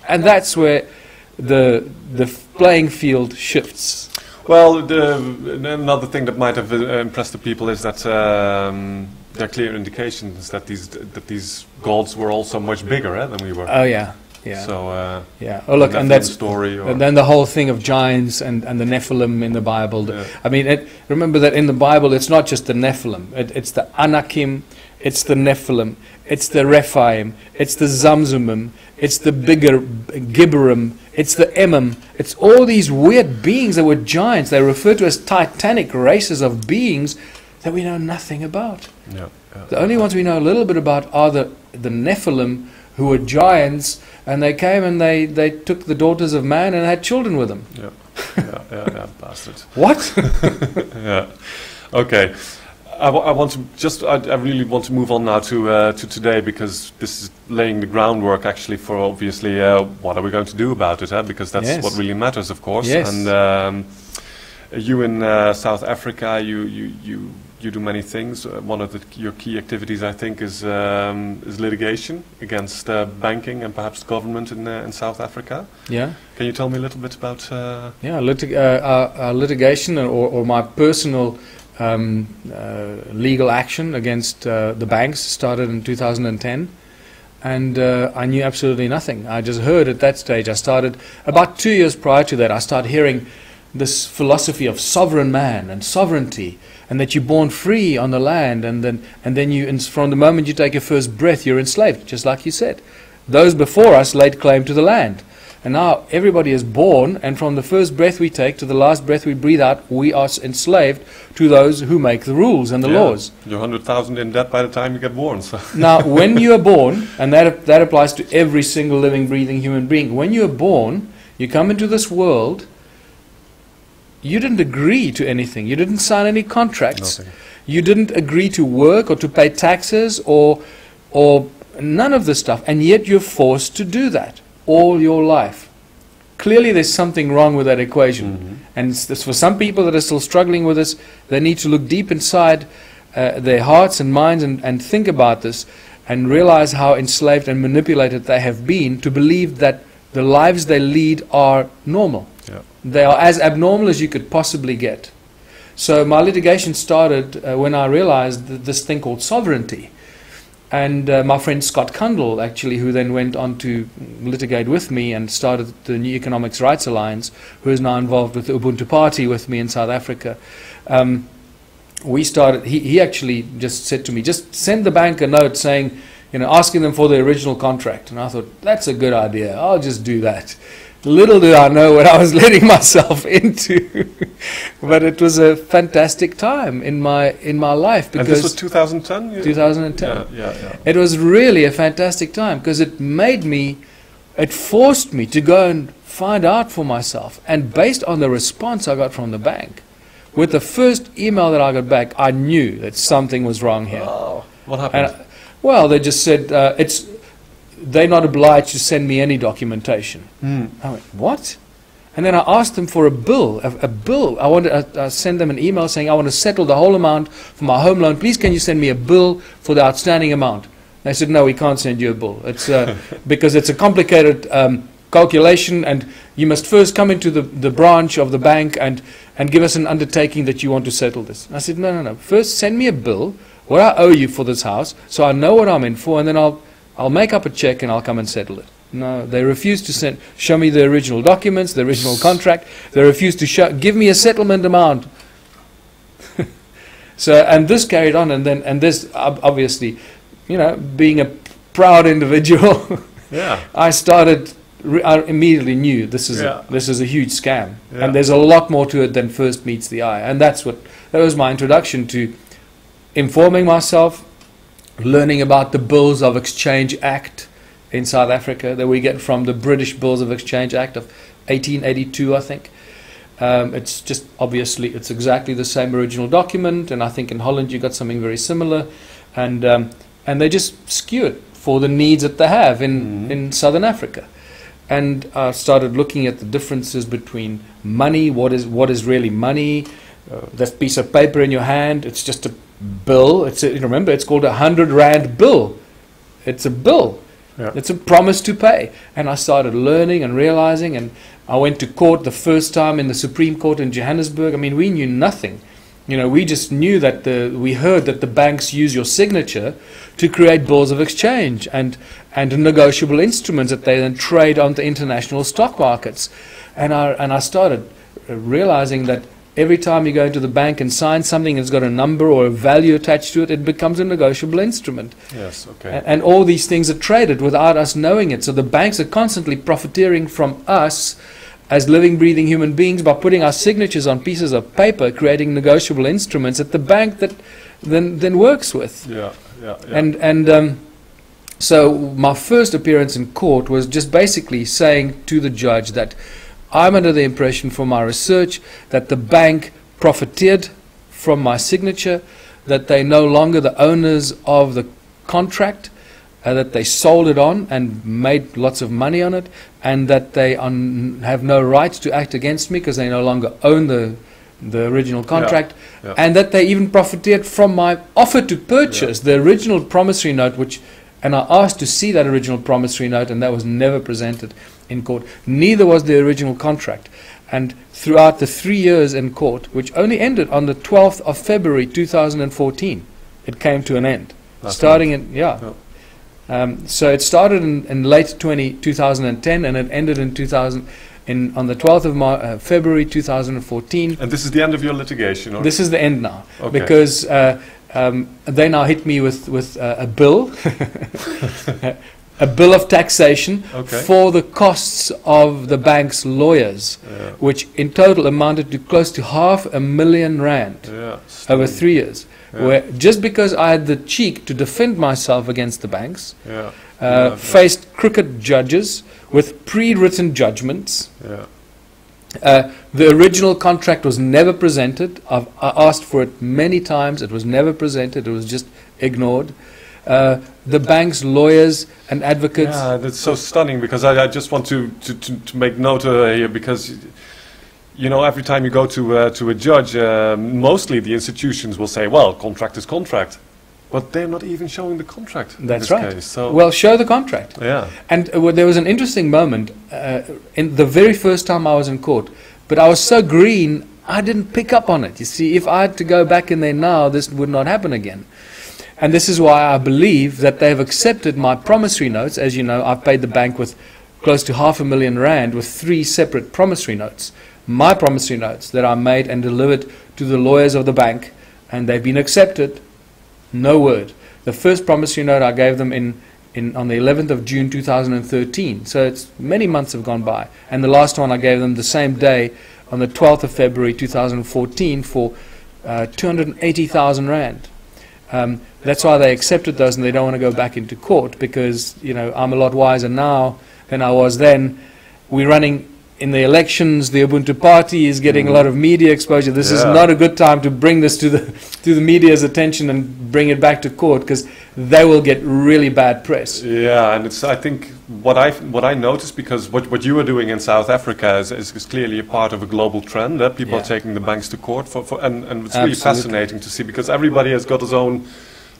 And that's where the playing field shifts. Well, another thing that might have impressed the people is that there are clear indications that these gods were also much bigger than we were. Oh yeah, yeah. So Oh look, and that's story. And then the whole thing of giants and the Nephilim in the Bible. I mean, remember that in the Bible, it's not just the Nephilim. It's the Anakim. It's the Nephilim. it's the Rephaim, it's the Zamzumim, it's the bigger Gibberim, it's the Emim. It's all these weird beings that were giants. They refer to as titanic races of beings that we know nothing about. Yeah. The only ones we know a little bit about are the Nephilim, who were giants, and they came and they took the daughters of man and had children with them. Yeah, bastards. What? Yeah. Okay. I really want to move on now to today, because this is laying the groundwork actually for obviously what are we going to do about it, because that's what really matters, of course. Yes. And you in South Africa, you do many things. One of your key activities, I think, is litigation against banking and perhaps government in South Africa. Yeah. Can you tell me a little bit about? Our litigation or my personal legal action against the banks started in 2010, and I knew absolutely nothing. I just heard at that stage. I started about 2 years prior to that. I started hearing this philosophy of sovereign man and sovereignty, and that you're born free on the land, and then you, from the moment you take your first breath, you're enslaved, just like you said. Those before us laid claim to the land, and now everybody is born, and from the first breath we take to the last breath we breathe out, we are enslaved to those who make the rules and the laws. You're 100,000 in debt by the time you get born. So. Now, when you are born, and that applies to every single living, breathing human being, when you are born, you come into this world. You didn't agree to anything. You didn't sign any contracts. Nothing. You didn't agree to work or to pay taxes or none of this stuff. And yet you're forced to do that all your life. Clearly there's something wrong with that equation. Mm-hmm. And for some people that are still struggling with this, they need to look deep inside their hearts and minds and think about this and realize how enslaved and manipulated they have been to believe that the lives they lead are normal. Yeah. They are as abnormal as you could possibly get. So my litigation started when I realized this thing called sovereignty. And my friend Scott Kundal, actually, who then went on to litigate with me and started the New Economics Rights Alliance, who is now involved with the Ubuntu Party with me in South Africa, we started, he actually just said to me, just send the bank a note saying, asking them for the original contract. And I thought, that's a good idea. I'll just do that. Little did I know what I was letting myself into. But it was a fantastic time in my life. Because and this was 2010? 2010. Yeah. It was really a fantastic time because it forced me to go and find out for myself. And based on the response I got from the bank, with the first email that I got back, I knew that something was wrong here. Oh, what happened? Well, they just said they're not obliged to send me any documentation. I went, what? And then I asked them for a bill. I sent them an email saying I want to settle the whole amount for my home loan. Please, can you send me a bill for the outstanding amount? They said, no, we can't send you a bill. It's because it's a complicated calculation, and you must first come into the branch of the bank and give us an undertaking that you want to settle this. And I said, no. First, send me a bill, what I owe you for this house, so I know what I'm in for, and then I'll make up a check and I'll come and settle it. No, they refused to show me the original documents, the original contract. They refused to give me a settlement amount. And this carried on, and this obviously, being a proud individual, I immediately knew this is a huge scam, and there's a lot more to it than first meets the eye, and that was my introduction to informing myself, learning about the Bills of Exchange Act in South Africa that we get from the British Bills of Exchange Act of 1882, I think. It's just obviously it's exactly the same original document, and I think in Holland you got something very similar, and they just skew it for the needs that they have in Southern Africa. And I started looking at the differences between money. What is really money? That piece of paper in your hand, it's just a bill. Remember, it's called a 100 Rand bill. It's a bill. Yeah. It's a promise to pay. And I started learning and realizing, and I went to court the first time in the Supreme Court in Johannesburg. I mean, we knew nothing. We just knew that we heard that the banks use your signature to create bills of exchange and negotiable instruments that they then trade on the international stock markets. And I started realizing that every time you go into the bank and sign something that's got a number or a value attached to it, it becomes a negotiable instrument. Yes, okay. And all these things are traded without us knowing it. So the banks are constantly profiteering from us as living, breathing human beings by putting our signatures on pieces of paper, creating negotiable instruments that the bank that then works with. Yeah, yeah, yeah. And so my first appearance in court was just basically saying to the judge that I'm under the impression from my research that the bank profiteered from my signature, that they're no longer the owners of the contract, that they sold it on and made lots of money on it, and that they have no right to act against me because they no longer own the original contract, and that they even profiteered from my offer to purchase the original promissory note, and I asked to see that original promissory note, and that was never presented in court. Neither was the original contract. And throughout the 3 years in court, which only ended on the 12th of February 2014, it came to an end. Starting in, so it started in late 2010, and it ended in on the 12th of February 2014. And this is the end of your litigation? Or? This is the end now, okay. Because they now hit me with a bill, a bill of taxation for the costs of the bank's lawyers, which in total amounted to close to R500,000 over 3 years. Where just because I had the cheek to defend myself against the banks, faced crooked judges with pre-written judgments. The original contract was never presented. I asked for it many times. It was never presented. It was just ignored. The bank's lawyers and advocates. Yeah, that's so stunning, because I just want to make note here, because you know, every time you go to a judge, mostly the institutions will say, well, contract is contract. But they're not even showing the contract. That's in right. this case, so well, show the contract. Yeah. And there was an interesting moment in the very first time I was in court, but I was so green, I didn't pick up on it. You see, if I had to go back in there now, this would not happen again. And this is why I believe that they've accepted my promissory notes. As you know, I've paid the bank with close to R500,000 with 3 separate promissory notes. My promissory notes that I made and delivered to the lawyers of the bank, and they've been accepted. No word. The first promissory note I gave them on the 11th of June 2013. So it's many months have gone by. And the last one I gave them the same day on the 12th of February 2014 for 280,000 rand. That's why they accepted those, and they don't want to go back into court, because, you know, I'm a lot wiser now than I was then. We're running in the elections. The Ubuntu party is getting a lot of media exposure. This is not a good time to bring this to the media's attention and bring it back to court, because they will get really bad press. Yeah, and it's, I think what I noticed, because what you are doing in South Africa is clearly a part of a global trend. People are taking the banks to court and it's really fascinating to see, because everybody has got his own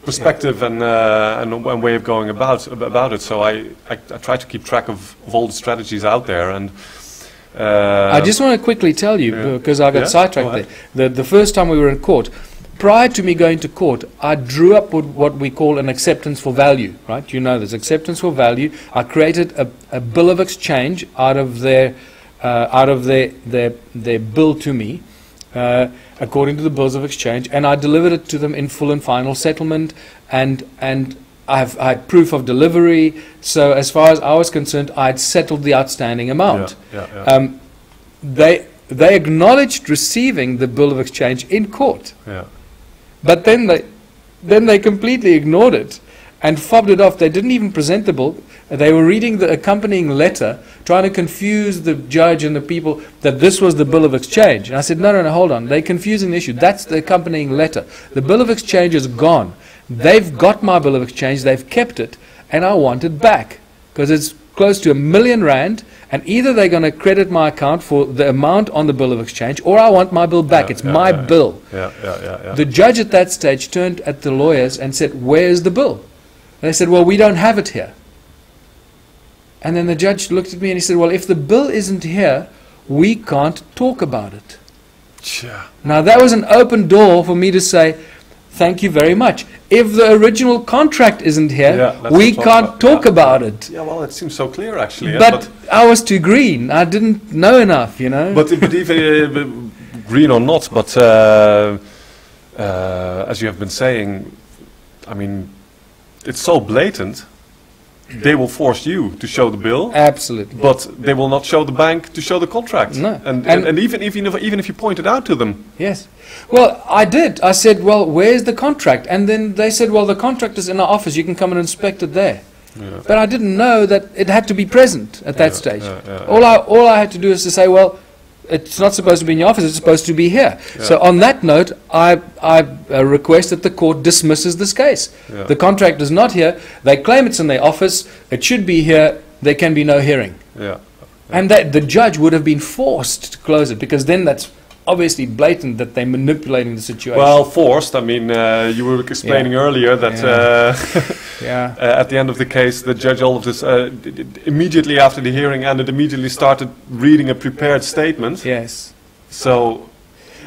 perspective and way of going about it. So I try to keep track of all the strategies out there. And I just want to quickly tell you, because I got sidetracked there. The first time we were in court, prior to me going to court, I drew up what we call an acceptance for value, right? You know, there's acceptance for value. I created a bill of exchange out of their bill to me, according to the bills of exchange, and I delivered it to them in full and final settlement, and I had proof of delivery. So as far as I was concerned, I had settled the outstanding amount. They acknowledged receiving the bill of exchange in court, but then they completely ignored it and fobbed it off. They didn't even present the bill. They were reading the accompanying letter, trying to confuse the judge and the people that this was the bill of exchange. And I said, no, hold on. They're confusing the issue. That's the accompanying letter. The bill of exchange is gone. They've got my bill of exchange. They've kept it. And I want it back, because it's close to R1,000,000, and either they're going to credit my account for the amount on the bill of exchange, or I want my bill back. It's my bill. The judge at that stage turned at the lawyers and said, where's the bill? They said, well, we don't have it here. And then the judge looked at me and he said, well, if the bill isn't here, we can't talk about it. Now that was an open door for me to say, thank you very much. If the original contract isn't here, we can't talk about it. Yeah, well, it seems so clear, actually. But I was too green. I didn't know enough, you know. But even green or not, but as you have been saying, I mean, it's so blatant. They will force you to show the bill, Absolutely. but they will not show the bank to show the contract. No. And even if you point it out to them. Yes. Well, I did. I said, well, where's the contract? And then they said, well, the contract is in our office. You can come and inspect it there. Yeah. But I didn't know that it had to be present at that stage. Yeah. All I had to do is to say, well, it's not supposed to be in your office, it's supposed to be here. Yeah. So on that note, I request that the court dismisses this case. Yeah. The contract is not here. They claim it's in their office. It should be here. There can be no hearing. Yeah. And that the judge would have been forced to close it, because then that's obviously blatant that they're manipulating the situation. Well, forced. I mean, you were explaining earlier that Yeah. at the end of the case, the judge all of this immediately after the hearing ended, immediately started reading a prepared statement. Yes. So,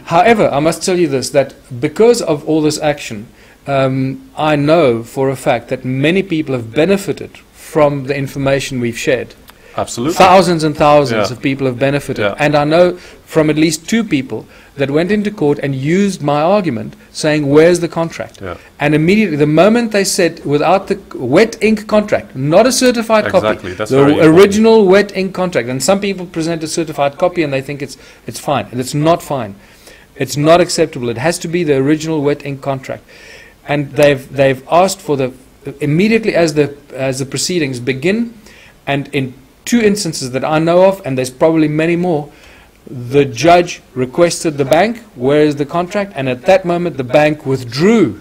However, I must tell you this, that because of all this action, I know for a fact that many people have benefited from the information we've shared. absolutely. Thousands and thousands Yeah. of people have benefited. Yeah. And I know from at least 2 people that went into court and used my argument saying, where's the contract? Yeah. And immediately, the moment they said, without the wet ink contract, not a certified Exactly, copy, that's the very important. original wet ink contract, and some people present a certified copy and they think it's fine, and it's not fine. It's not acceptable. It has to be the original wet ink contract. And they've asked for the, immediately as the proceedings begin, and in 2 instances that I know of, and there's probably many more, the judge requested the bank, where is the contract? And at that moment the bank withdrew.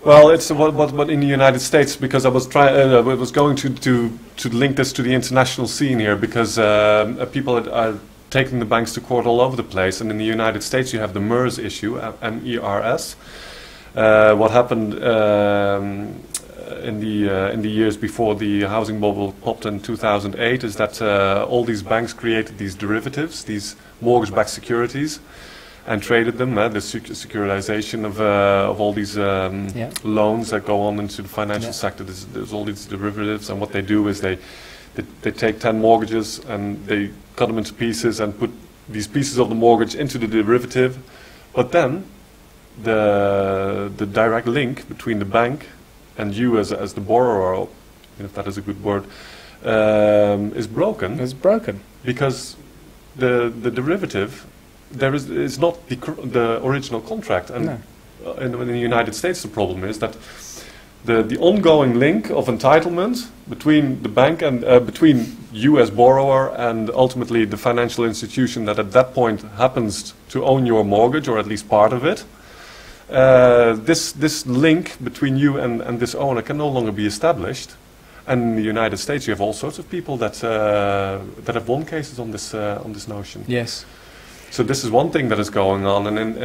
Well, it's what in the United States, because I was going to link this to the international scene here, because people are taking the banks to court all over the place, and in the United States you have the MERS issue, MERS. What happened in the years before the housing bubble popped in 2008 is that all these banks created these derivatives, these mortgage-backed securities, and traded them. The securitization of all these loans that go on into the financial sector. There's all these derivatives, and what they do is they take 10 mortgages and they cut them into pieces and put these pieces of the mortgage into the derivative. But then the direct link between the bank and you as the borrower, if that is a good word, is broken. It's broken. Because the derivative is not the original contract. And No. in the United States the problem is that the ongoing link of entitlement between the bank and between you as borrower and ultimately the financial institution that at that point happens to own your mortgage, or at least part of it, this link between you and this owner can no longer be established. And in the United States you have all sorts of people that have won cases on this notion. Yes. So this is one thing that is going on, and then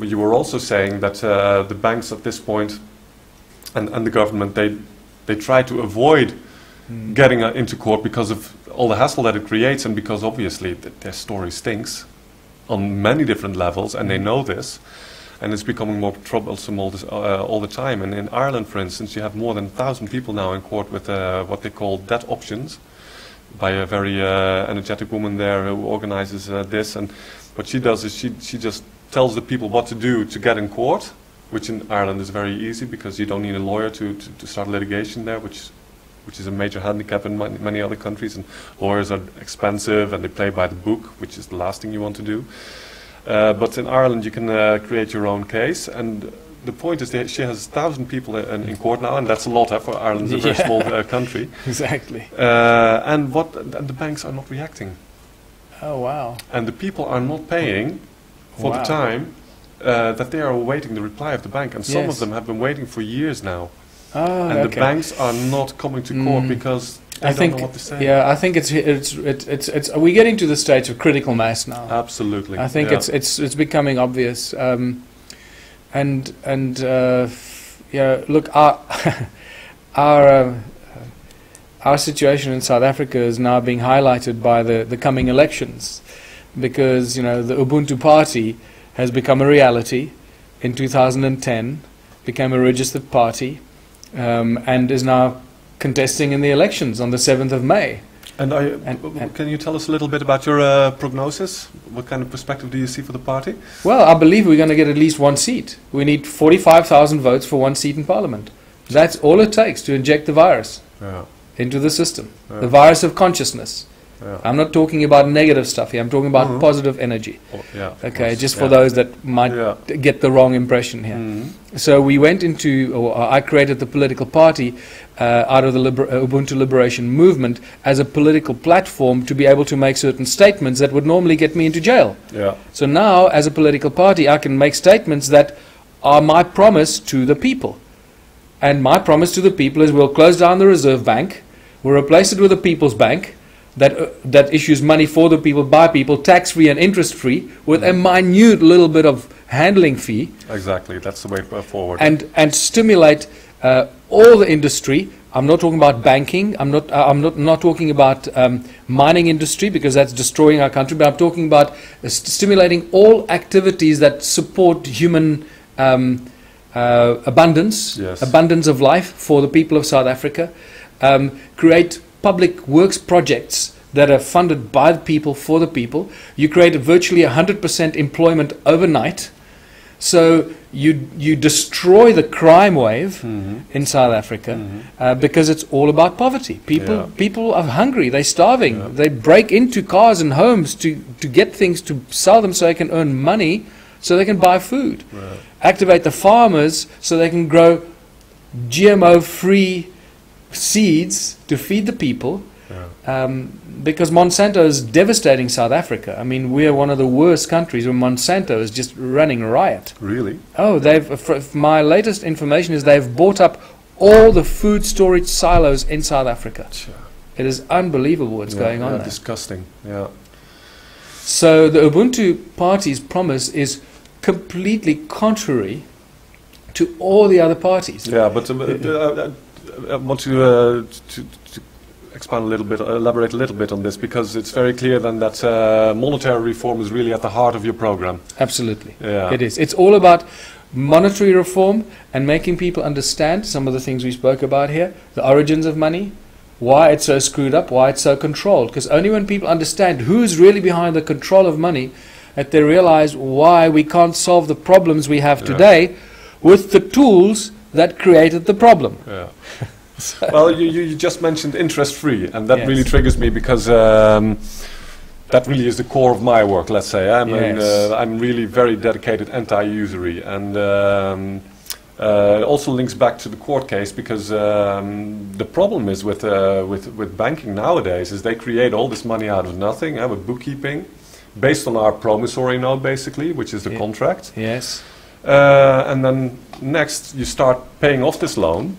you were also saying that the banks at this point and the government, they try to avoid getting into court because of all the hassle that it creates, and because obviously their story stinks on many different levels, and they know this, and it's becoming more troublesome all the time. And in Ireland, for instance, you have more than 1,000 people now in court with what they call debt options, by a very energetic woman there who organizes this. And what she does is she just tells the people what to do to get in court, which in Ireland is very easy because you don't need a lawyer to start litigation there, which is a major handicap in many other countries. And lawyers are expensive and they play by the book, which is the last thing you want to do. But in Ireland you can create your own case, and the point is that she has 1,000 people in court now, and that's a lot for Ireland. It's a very small country. Exactly. And the banks are not reacting. Oh, wow. And the people are not paying for the time that they are awaiting the reply of the bank. And some of them have been waiting for years now. Oh, and the banks are not coming to court because they don't know what to say. Yeah, I think it's we're getting to the stage of critical mass now. Absolutely. I think it's becoming obvious. Look, our situation in South Africa is now being highlighted by the coming elections, because the Ubuntu party has become a reality in 2010, became a registered party, and is now contesting in the elections on the 7th of May. And can you tell us a little bit about your prognosis? What kind of perspective do you see for the party? Well, I believe we're going to get at least one seat. We need 45,000 votes for one seat in Parliament. That's all it takes to inject the virus into the system. The virus of consciousness. I'm not talking about negative stuff here. I'm talking about positive energy. Okay, just for those that might get the wrong impression here. So we went into, or I created the political party out of the Ubuntu Liberation Movement as a political platform to be able to make certain statements that would normally get me into jail. So now, as a political party, I can make statements that are my promise to the people. And my promise to the people is we'll close down the Reserve Bank, we'll replace it with a People's Bank, that issues money for the people, by people, tax-free and interest-free, with a minute little bit of handling fee. Exactly, that's the way forward. And stimulate all the industry. I'm not talking about banking. I'm not talking about mining industry, because that's destroying our country. But I'm talking about stimulating all activities that support human abundance, abundance of life for the people of South Africa. Create public works projects that are funded by the people, for the people. You create virtually 100% employment overnight. So you destroy the crime wave in South Africa because it's all about poverty. People are hungry, they're starving. They break into cars and homes to get things, to sell them so they can earn money, so they can buy food. Activate the farmers so they can grow GMO-free seeds to feed the people, because Monsanto is devastating South Africa. I mean, we are one of the worst countries where Monsanto is just running riot. Really? Oh, my latest information is they've bought up all the food storage silos in South Africa. It is unbelievable what's going on there. Disgusting. So the Ubuntu Party's promise is completely contrary to all the other parties. But I want to expand a little bit, elaborate a little bit on this, because it's very clear then that monetary reform is really at the heart of your program. Absolutely, it is. It's all about monetary reform and making people understand some of the things we spoke about here, the origins of money, why it's so screwed up, why it's so controlled. Because only when people understand who's really behind the control of money, that they realize why we can't solve the problems we have today with the tools that created the problem. Well, you just mentioned interest-free, and that really triggers me, because that really is the core of my work, let's say. I'm really very dedicated anti-usury, and also links back to the court case, because the problem is with banking nowadays is they create all this money out of nothing, with bookkeeping, based on our promissory note, basically, which is the contract. And then next you start paying off this loan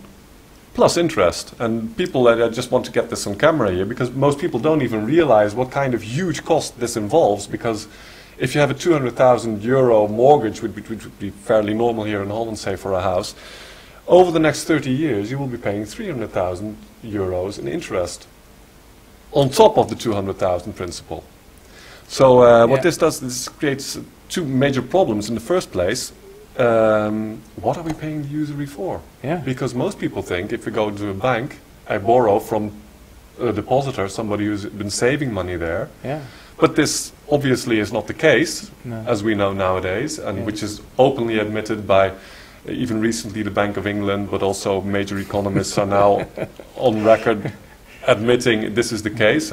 plus interest, and people I just want to get this on camera here, because most people don't even realize what kind of huge cost this involves. Because if you have a 200,000 euro mortgage, which would be fairly normal here in Holland, say, for a house, over the next 30 years you will be paying 300,000 euros in interest on top of the 200,000 principal. So what this does, this creates two major problems. In the first place, what are we paying the usury for? Because most people think, if we go to a bank, I borrow from a depositor, somebody who's been saving money there. But this obviously is not the case, as we know nowadays, and which is openly admitted by even recently the Bank of England, but also major economists are now on record admitting this is the case.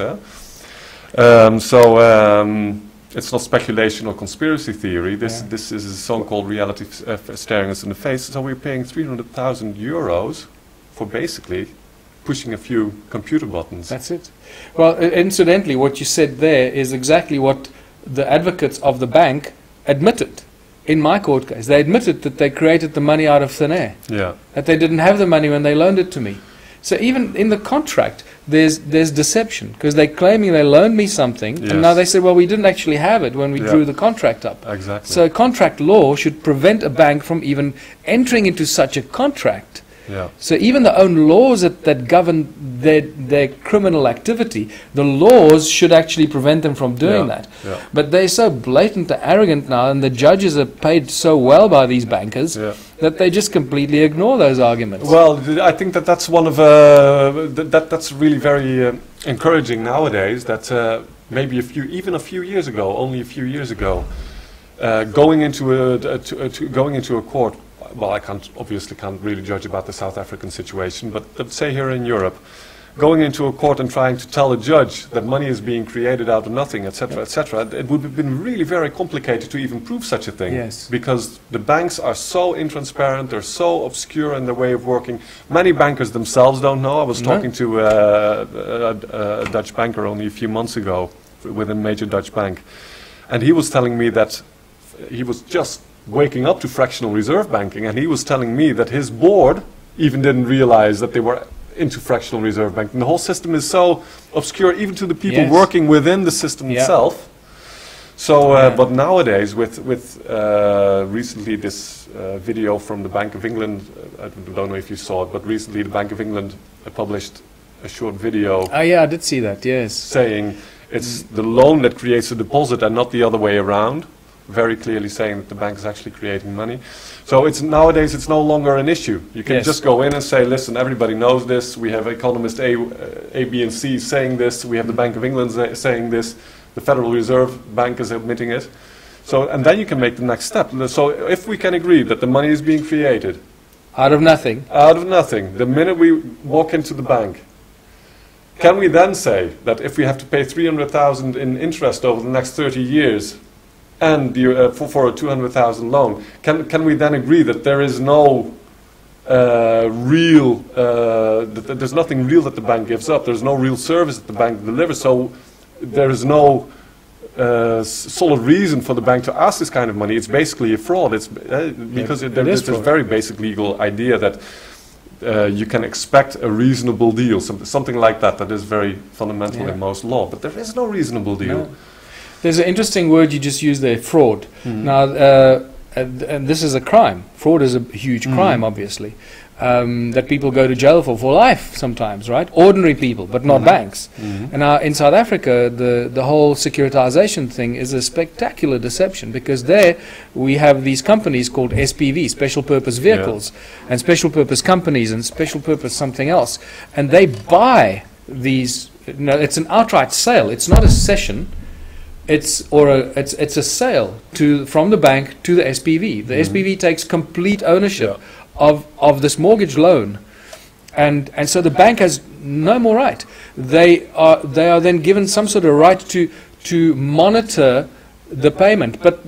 It's not speculation or conspiracy theory. This is a so-called reality staring us in the face. So we're paying 300,000 euros for basically pushing a few computer buttons. That's it. Well, incidentally, what you said there is exactly what the advocates of the bank admitted in my court case. They admitted that they created the money out of thin air. That they didn't have the money when they loaned it to me. So even in the contract, there's deception, because they're claiming they loaned me something, and now they say, well, we didn't actually have it when we drew the contract up. So contract law should prevent a bank from even entering into such a contract. So even the own laws that govern their criminal activity, the laws should actually prevent them from doing that. But they're so blatant and arrogant now, and the judges are paid so well by these bankers, that that they just completely ignore those arguments. Well, I think that that's one of that's really very encouraging nowadays. That maybe even a few years ago, only a few years ago, going into a court. Well, I obviously can't really judge about the South African situation, but let's say here in Europe, going into a court and trying to tell a judge that money is being created out of nothing, etc., etc., it would have been really very complicated to even prove such a thing. Yes. Because the banks are so intransparent, they're so obscure in their way of working. Many bankers themselves don't know. I was talking to a Dutch banker only a few months ago with a major Dutch bank, and he was telling me that he was just waking up to fractional reserve banking, and he was telling me that his board even didn't realize that they were into fractional reserve banking. The whole system is so obscure, even to the people working within the system itself. So, but nowadays, with recently this video from the Bank of England, I don't know if you saw it, but recently the Bank of England published a short video. Oh yeah, I did see that, yes. Saying it's the loan that creates the deposit and not the other way around. Very clearly saying that the bank is actually creating money. So nowadays it's no longer an issue. You can just go in and say, listen, everybody knows this. We have economist A, B, and C saying this. We have the Bank of England saying this. The Federal Reserve Bank is admitting it. So, and then you can make the next step. So if we can agree that the money is being created out of nothing, the minute we walk into the bank, can we then say that if we have to pay 300,000 in interest over the next 30 years, and for a 200,000 loan, can we then agree that there is no real, that there's nothing real that the bank gives up, there's no real service that the bank delivers, so there is no solid reason for the bank to ask this kind of money? It's basically a fraud. It's because there's this very basic legal idea that you can expect a reasonable deal, something like that. That is very fundamental in most law, but there is no reasonable deal. No. There's an interesting word you just used there, fraud. Now, and this is a crime. Fraud is a huge crime, obviously, that people go to jail for life sometimes, right? Ordinary people, but not banks. And now in South Africa, the whole securitization thing is a spectacular deception, because there we have these companies called SPV, special purpose vehicles, and special purpose companies, and special purpose something else. And they buy these, it's an outright sale. It's not a cession. It's a sale from the bank to the SPV. The SPV takes complete ownership of this mortgage loan, and so the bank has no more right. They are then given some sort of right to monitor the payment, but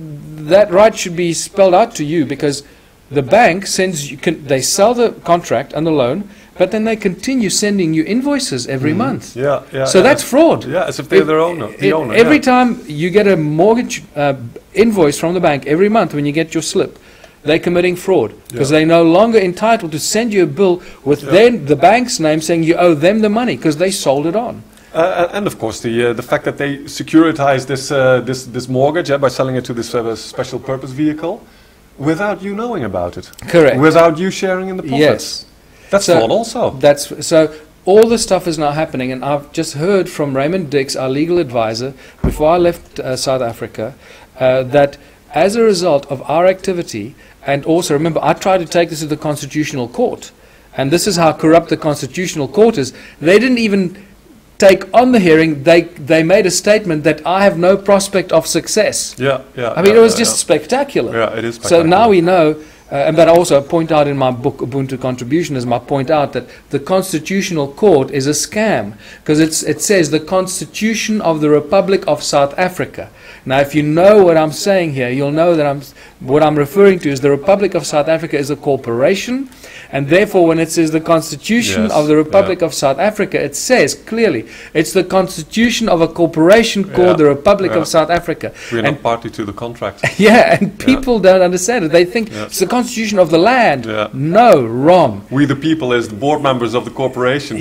that right should be spelled out to you, because the bank they sell the contract and the loan, but then they continue sending you invoices every month. So that's fraud. Yeah, as if they're the owner. Every time you get a mortgage invoice from the bank every month when you get your slip, they're committing fraud, because they're no longer entitled to send you a bill with the bank's name saying you owe them the money because they sold it on. And of course, the fact that they securitize this mortgage by selling it to this special purpose vehicle without you knowing about it. Correct. Without you sharing in the profits. Yes. That's fraud also. So all this stuff is now happening, and I've just heard from Raymond Dix, our legal advisor, before I left South Africa, that as a result of our activity, and also remember, I tried to take this to the Constitutional Court, and this is how corrupt the Constitutional Court is. They didn't even take on the hearing. They made a statement that I have no prospect of success. I mean, it was just spectacular. Yeah, it is spectacular. So now we know. But I also point out in my book, Ubuntu Contributionism, I point out that the Constitutional Court is a scam, because it says the Constitution of the Republic of South Africa. Now, if you know what I'm saying here, you'll know that what I'm referring to is the Republic of South Africa is a corporation, and therefore when it says the Constitution of the Republic of South Africa, it says clearly it's the Constitution of a corporation called the Republic of South Africa. We're not party to the contract. And people don't understand it. They think it's the Constitution of the land. No, wrong. We the people is the board members of the corporation.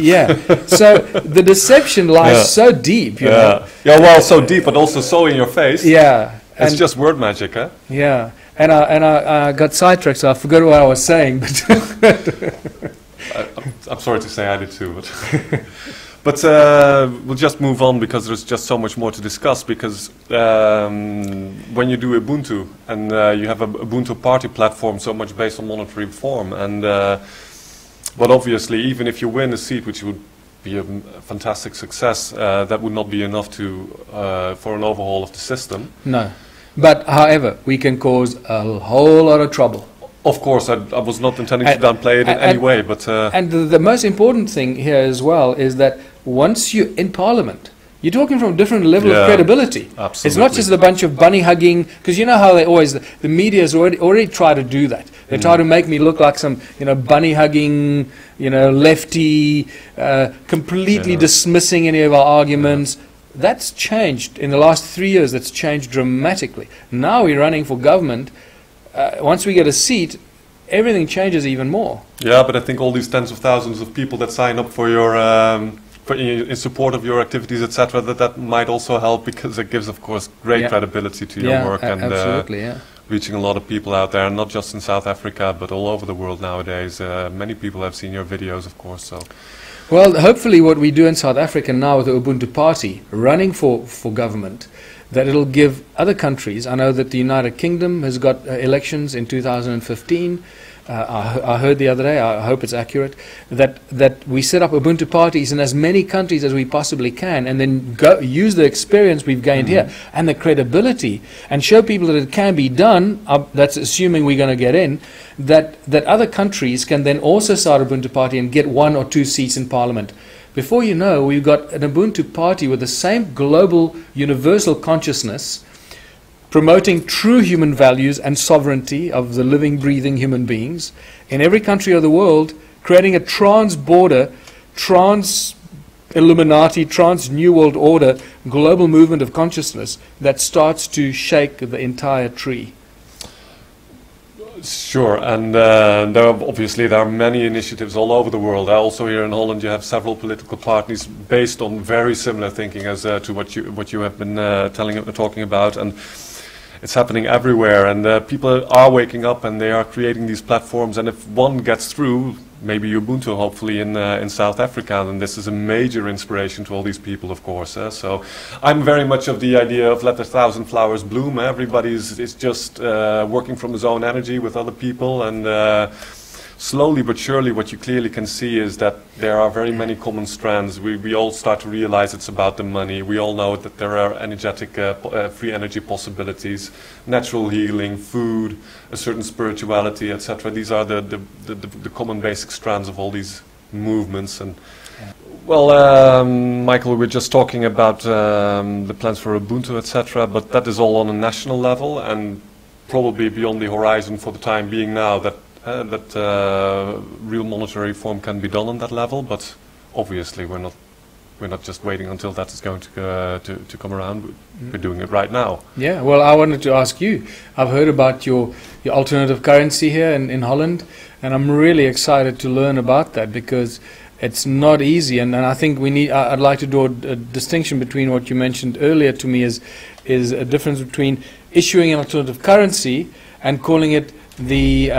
So the deception lies so deep. You know? Well, so deep, but also so in your face. It's and just word magic, huh? And I got sidetracked, so I forgot what I was saying. But I'm sorry to say I did too. But we'll just move on because there's just so much more to discuss. Because when you do Ubuntu and you have a Ubuntu party platform so much based on monetary reform, and but obviously even if you win a seat, which would be a fantastic success, that would not be enough to for an overhaul of the system. No. But however, we can cause a whole lot of trouble. Of course, I was not intending to downplay it in any way, but... and the most important thing here as well is that once you're in Parliament, you're talking from a different level of credibility. Absolutely. It's not just a bunch of bunny hugging, because you know how they always, the media's already try to do that. They try to make me look like some, bunny hugging, lefty, completely dismissing any of our arguments. That's changed in the last 3 years. That's changed dramatically. Now we're running for government. Once we get a seat, everything changes even more. Yeah, but I think all these tens of thousands of people that sign up for your in support of your activities, etc., that might also help, because it gives, of course, great credibility to your work and reaching a lot of people out there, and not just in South Africa, but all over the world nowadays. Many people have seen your videos, of course. So. Well, hopefully what we do in South Africa now with the Ubuntu Party, running for government, that it'll give other countries. I know that the United Kingdom has got elections in 2015. I heard the other day, I hope it's accurate, that we set up Ubuntu parties in as many countries as we possibly can, and then use the experience we've gained here and the credibility, and show people that it can be done. That's assuming we're going to get in. That other countries can then also start Ubuntu party and get 1 or 2 seats in Parliament. Before you know, we've got an Ubuntu party with the same global universal consciousness, promoting true human values and sovereignty of the living, breathing human beings in every country of the world, creating a trans-border, trans-Illuminati, trans-New World Order global movement of consciousness that starts to shake the entire tree. Sure, and there are many initiatives all over the world. Also here in Holland you have several political parties based on very similar thinking as to what you have been talking about, and it's happening everywhere, and people are waking up and they are creating these platforms, and if one gets through, maybe Ubuntu hopefully in South Africa, then this is a major inspiration to all these people, of course. So I'm very much of the idea of let 1,000 flowers bloom. Everybody is just working from his own energy with other people, and slowly but surely what you clearly can see is that there are very many common strands. We all start to realize it's about the money. We all know that there are energetic, free energy possibilities, natural healing, food, a certain spirituality, etc. These are the common basic strands of all these movements. And well, Michael, we're just talking about the plans for Ubuntu, etc., but that is all on a national level, and probably beyond the horizon for the time being now, that real monetary reform can be done on that level. But obviously we're not just waiting until that is going to come around. We're doing it right now. Yeah, well, I wanted to ask you, I've heard about your alternative currency here in Holland, and I'm really excited to learn about that, because it's not easy, and I think I'd like to draw a distinction between what you mentioned earlier to me is a difference between issuing an alternative currency and calling it the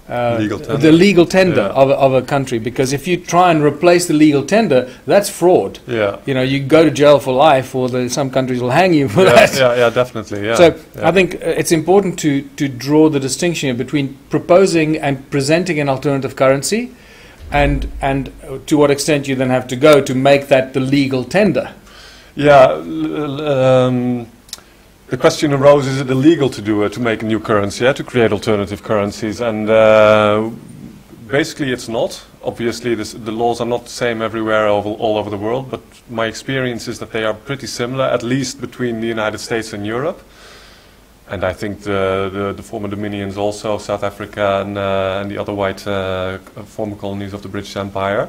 legal tender of a country, because if you try and replace the legal tender, that's fraud. Yeah. You go to jail for life, or some countries will hang you for that. Yeah, definitely. Yeah. So I think it's important to draw the distinction between proposing and presenting an alternative currency, and to what extent you then have to go to make that the legal tender. Yeah. The question arose: is it illegal to make a new currency, to create alternative currencies? And basically, it's not. Obviously, the laws are not the same everywhere, all over the world. But my experience is that they are pretty similar, at least between the United States and Europe. And I think the former dominions also, South Africa and the other white former colonies of the British Empire.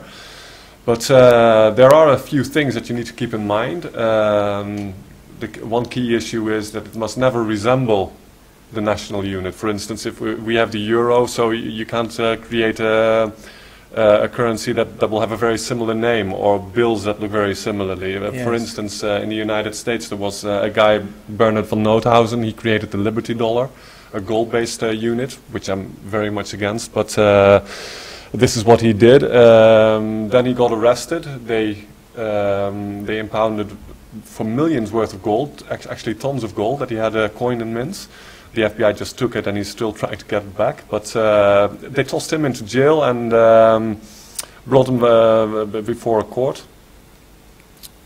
But there are a few things that you need to keep in mind. One key issue is that it must never resemble the national unit. For instance, if we have the euro, so you can't create a currency that will have a very similar name, or bills that look very similarly. Yes. For instance, in the United States there was a guy, Bernard von Nothausen. He created the Liberty Dollar, a gold-based unit, which I'm very much against, but this is what he did. Then he got arrested. They they impounded for millions worth of gold, actually tons of gold that he had coined in mints. The FBI just took it and he's still trying to get it back. But they tossed him into jail and brought him before a court,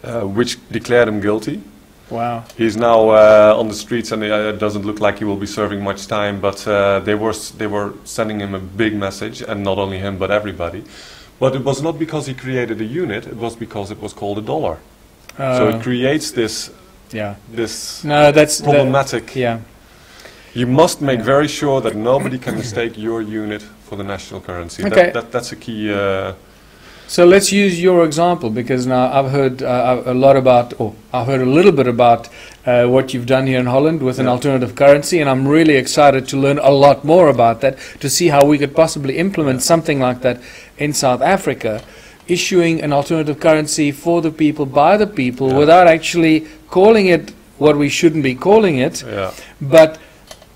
which declared him guilty. Wow. He's now on the streets, and it doesn't look like he will be serving much time. But they were sending him a big message, and not only him, but everybody. But it was not because he created a unit; it was because it was called a dollar. So it creates this problematic. You must make very sure that nobody can mistake your unit for the national currency. Okay. That's a key. So let's use your example, because now I've heard a lot about, or I've heard a little bit about what you've done here in Holland with an alternative currency, and I'm really excited to learn a lot more about that, to see how we could possibly implement something like that in South Africa, issuing an alternative currency for the people, by the people, without actually calling it what we shouldn't be calling it, but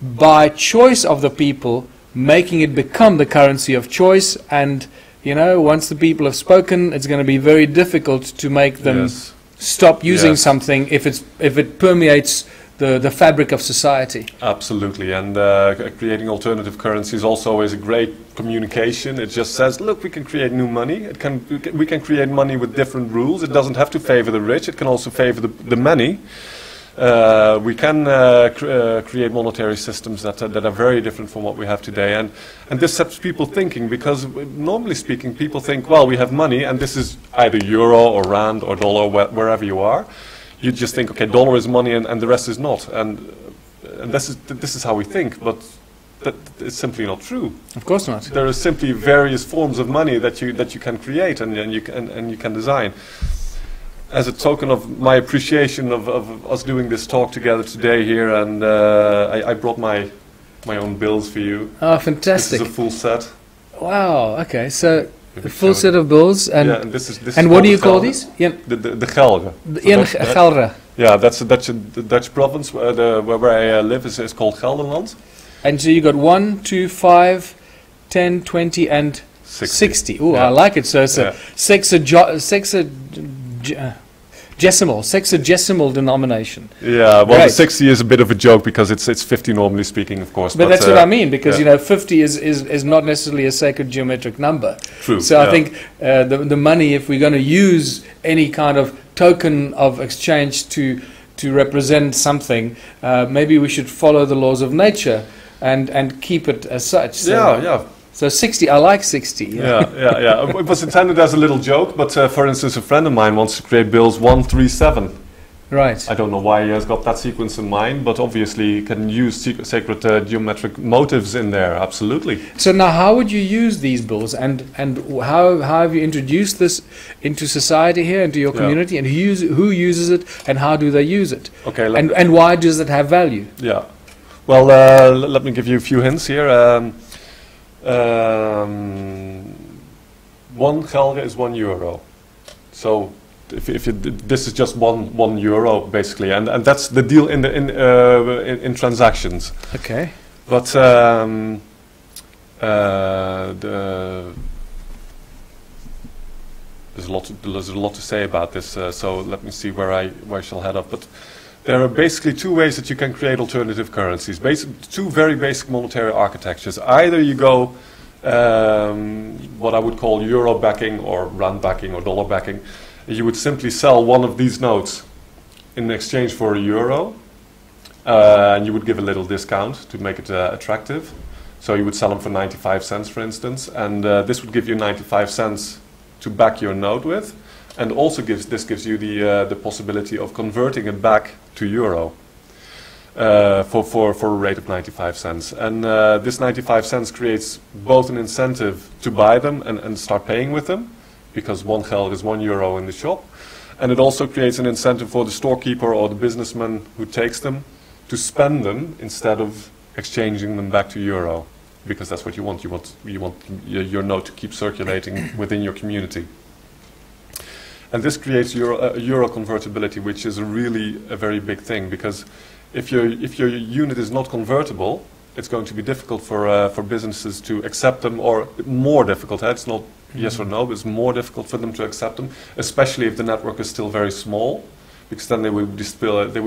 by choice of the people, making it become the currency of choice. And you know, once the people have spoken, it's going to be very difficult to make them stop using something if it permeates the fabric of society. Absolutely, and creating alternative currencies also is a great communication. It just says, look, we can create new money. We can create money with different rules. It doesn't have to favor the rich. It can also favor the many. We can create monetary systems that are very different from what we have today, and this sets people thinking, because normally speaking people think, well, we have money and this is either euro or rand or dollar, wherever you are. You just think, okay, dollar is money and the rest is not, and this is how we think, but that is simply not true. Of course not. There are simply various forms of money that you can create and you can design. As a token of my appreciation of us doing this talk together today here, and I brought my own bills for you. Oh, fantastic! This is a full set. Wow. Okay, so a full set of bills, and and this is what do you call these? The gelre. Gelre. Yeah, that's the Dutch province where I live is called Gelderland. And so you got 1, 2, 5, 10, 20, and 60. Oh, I like it. So it's a sexagesimal denomination. Yeah, well, the 60 is a bit of a joke because it's 50 normally speaking, of course. But that's what I mean, because you know, 50 is not necessarily a sacred geometric number. True. So I think the money, if we're going to use any kind of token of exchange to represent something, maybe we should follow the laws of nature and keep it as such. So So 60, I like 60. Yeah. It was intended as a little joke, but for instance, a friend of mine wants to create bills 137. Right. I don't know why he has got that sequence in mind, but obviously he can use sacred geometric motives in there, absolutely. So now how would you use these bills, and how have you introduced this into society here, into your community, and who uses it, and how do they use it? Okay. And why does it have value? Yeah. Well, let me give you a few hints here. 1 gelre is €1. So if this is just one euro basically, and that's the deal in transactions. Okay. But there's a lot to say about this. So let me see where I shall head up. But there are basically two ways that you can create alternative currencies. Two very basic monetary architectures. Either you go what I would call euro backing or rand backing or dollar backing. You would simply sell one of these notes in exchange for a euro, and you would give a little discount to make it attractive. So you would sell them for 95 cents, for instance, and this would give you 95 cents to back your note with. And also gives you the possibility of converting it back to euro for a rate of 95 cents. And this 95 cents creates both an incentive to buy them and start paying with them, because 1 gelre is €1 in the shop. And it also creates an incentive for the storekeeper or the businessman who takes them to spend them instead of exchanging them back to euro, because that's what you want. You want your note to keep circulating within your community. And this creates euro convertibility, which is really a very big thing, because if your unit is not convertible, it's going to be difficult for businesses to accept them, or more difficult. It's not yes or no, but it's more difficult for them to accept them, especially if the network is still very small, because then they would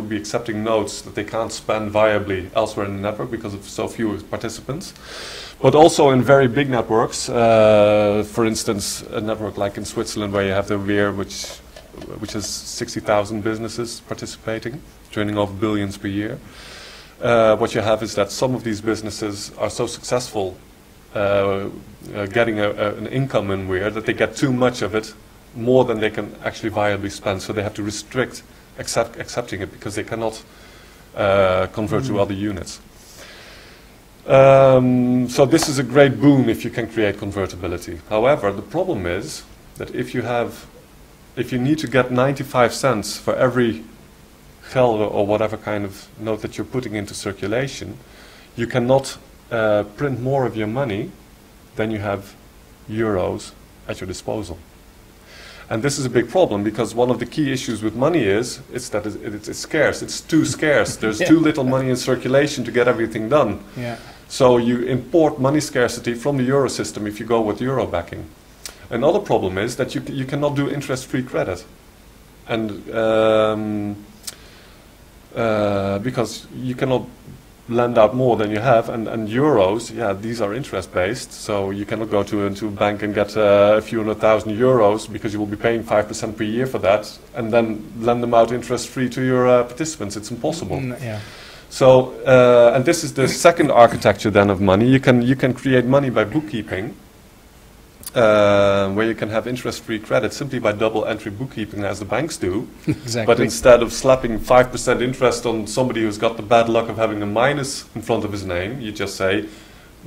be accepting notes that they can't spend viably elsewhere in the network because of so few participants. But also in very big networks, for instance, a network like in Switzerland where you have the WEER, which has 60,000 businesses participating, turning over billions per year. What you have is that some of these businesses are so successful getting an income in WEER that they get too much of it, more than they can actually viably spend. So they have to restrict accepting it because they cannot convert to other units. So this is a great boon if you can create convertibility. However, the problem is that if you need to get 95 cents for every geld or whatever kind of note that you're putting into circulation, you cannot print more of your money than you have euros at your disposal. And this is a big problem, because one of the key issues with money is that it's scarce. It's too scarce. There's too little money in circulation to get everything done. Yeah. So you import money scarcity from the euro system if you go with euro backing. Another problem is that you cannot do interest-free credit. And because you cannot lend out more than you have, and euros, these are interest-based, so you cannot go to a bank and get a few 100,000 euros, because you will be paying 5% per year for that, and then lend them out interest-free to your participants. It's impossible. Yeah. So, and this is the second architecture then of money. You can create money by bookkeeping, where you can have interest-free credit simply by double-entry bookkeeping, as the banks do. Exactly. But instead of slapping 5% interest on somebody who's got the bad luck of having a minus in front of his name, you just say,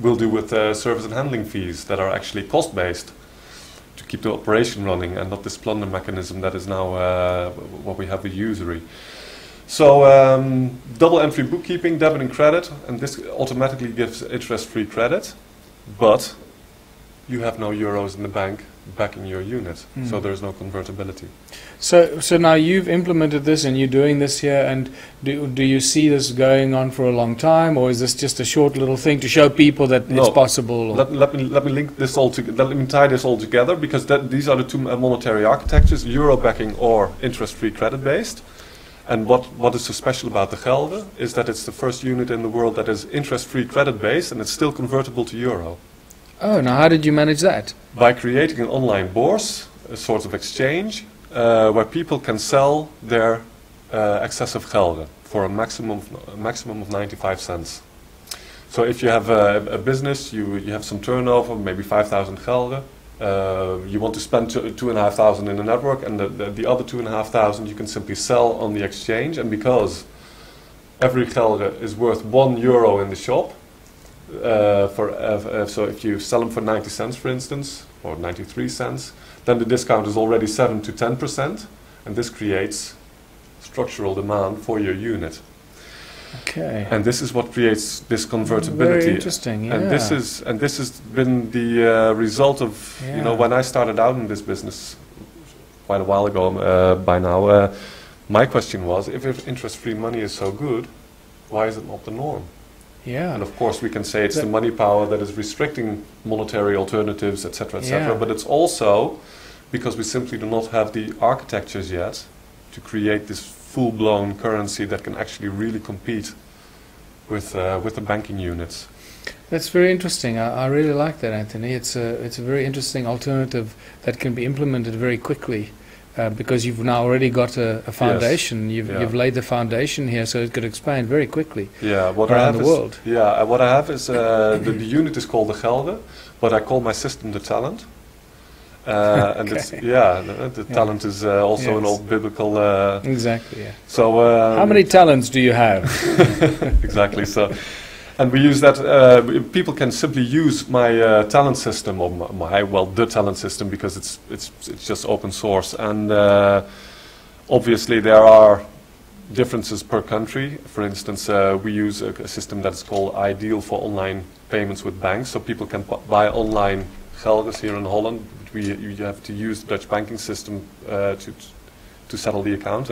we'll do with service and handling fees that are actually cost-based to keep the operation running, and not this plunder mechanism that is now what we have with usury. So double-entry bookkeeping, debit and credit, and this automatically gives interest-free credit, but you have no euros in the bank backing your unit, so there's no convertibility. So now you've implemented this and you're doing this here, and do you see this going on for a long time, or is this just a short little thing to show people that it's possible? Let me link this all together. Let me tie this all together, because these are the two monetary architectures: euro backing or interest-free credit-based. And what is so special about the gelde is that it's the first unit in the world that is interest-free credit-based, and it's still convertible to euro. Oh, now how did you manage that? By creating an online bourse, a sort of exchange, where people can sell their excessive gelde for a maximum of 95 cents. So if you have a business, you have some turnover, maybe 5,000 gelde, you want to spend 2,500 in the network, and the other 2,500 you can simply sell on the exchange, and because every gelde is worth €1 in the shop, so if you sell them for 90 cents, for instance, or 93 cents, then the discount is already 7 to 10%, and this creates structural demand for your unit. Okay. And this is what creates this convertibility. Very interesting. Yeah. And this has been the result of when I started out in this business quite a while ago. By now, my question was, if interest-free money is so good, why is it not the norm? Yeah. And of course we can say it's the money power that is restricting monetary alternatives, etc., etc. But it's also because we simply do not have the architectures yet to create this full-blown currency that can actually really compete with the banking units. That's very interesting. I really like that, Anthony. It's a very interesting alternative that can be implemented very quickly. Because you've now already got a foundation, yes. You've laid the foundation here, so it could expand very quickly what around the world. What I have is the unit is called the gelde, but I call my system the talent. And it's the talent is also an old biblical. Exactly. Yeah. So how many talents do you have? Exactly. So. And we use that, people can simply use my talent system, or the talent system, because it's just open source. And obviously there are differences per country. For instance, we use a system that's called Ideal for online payments with banks. So people can buy online geldes here in Holland. You have to use the Dutch banking system to settle the account.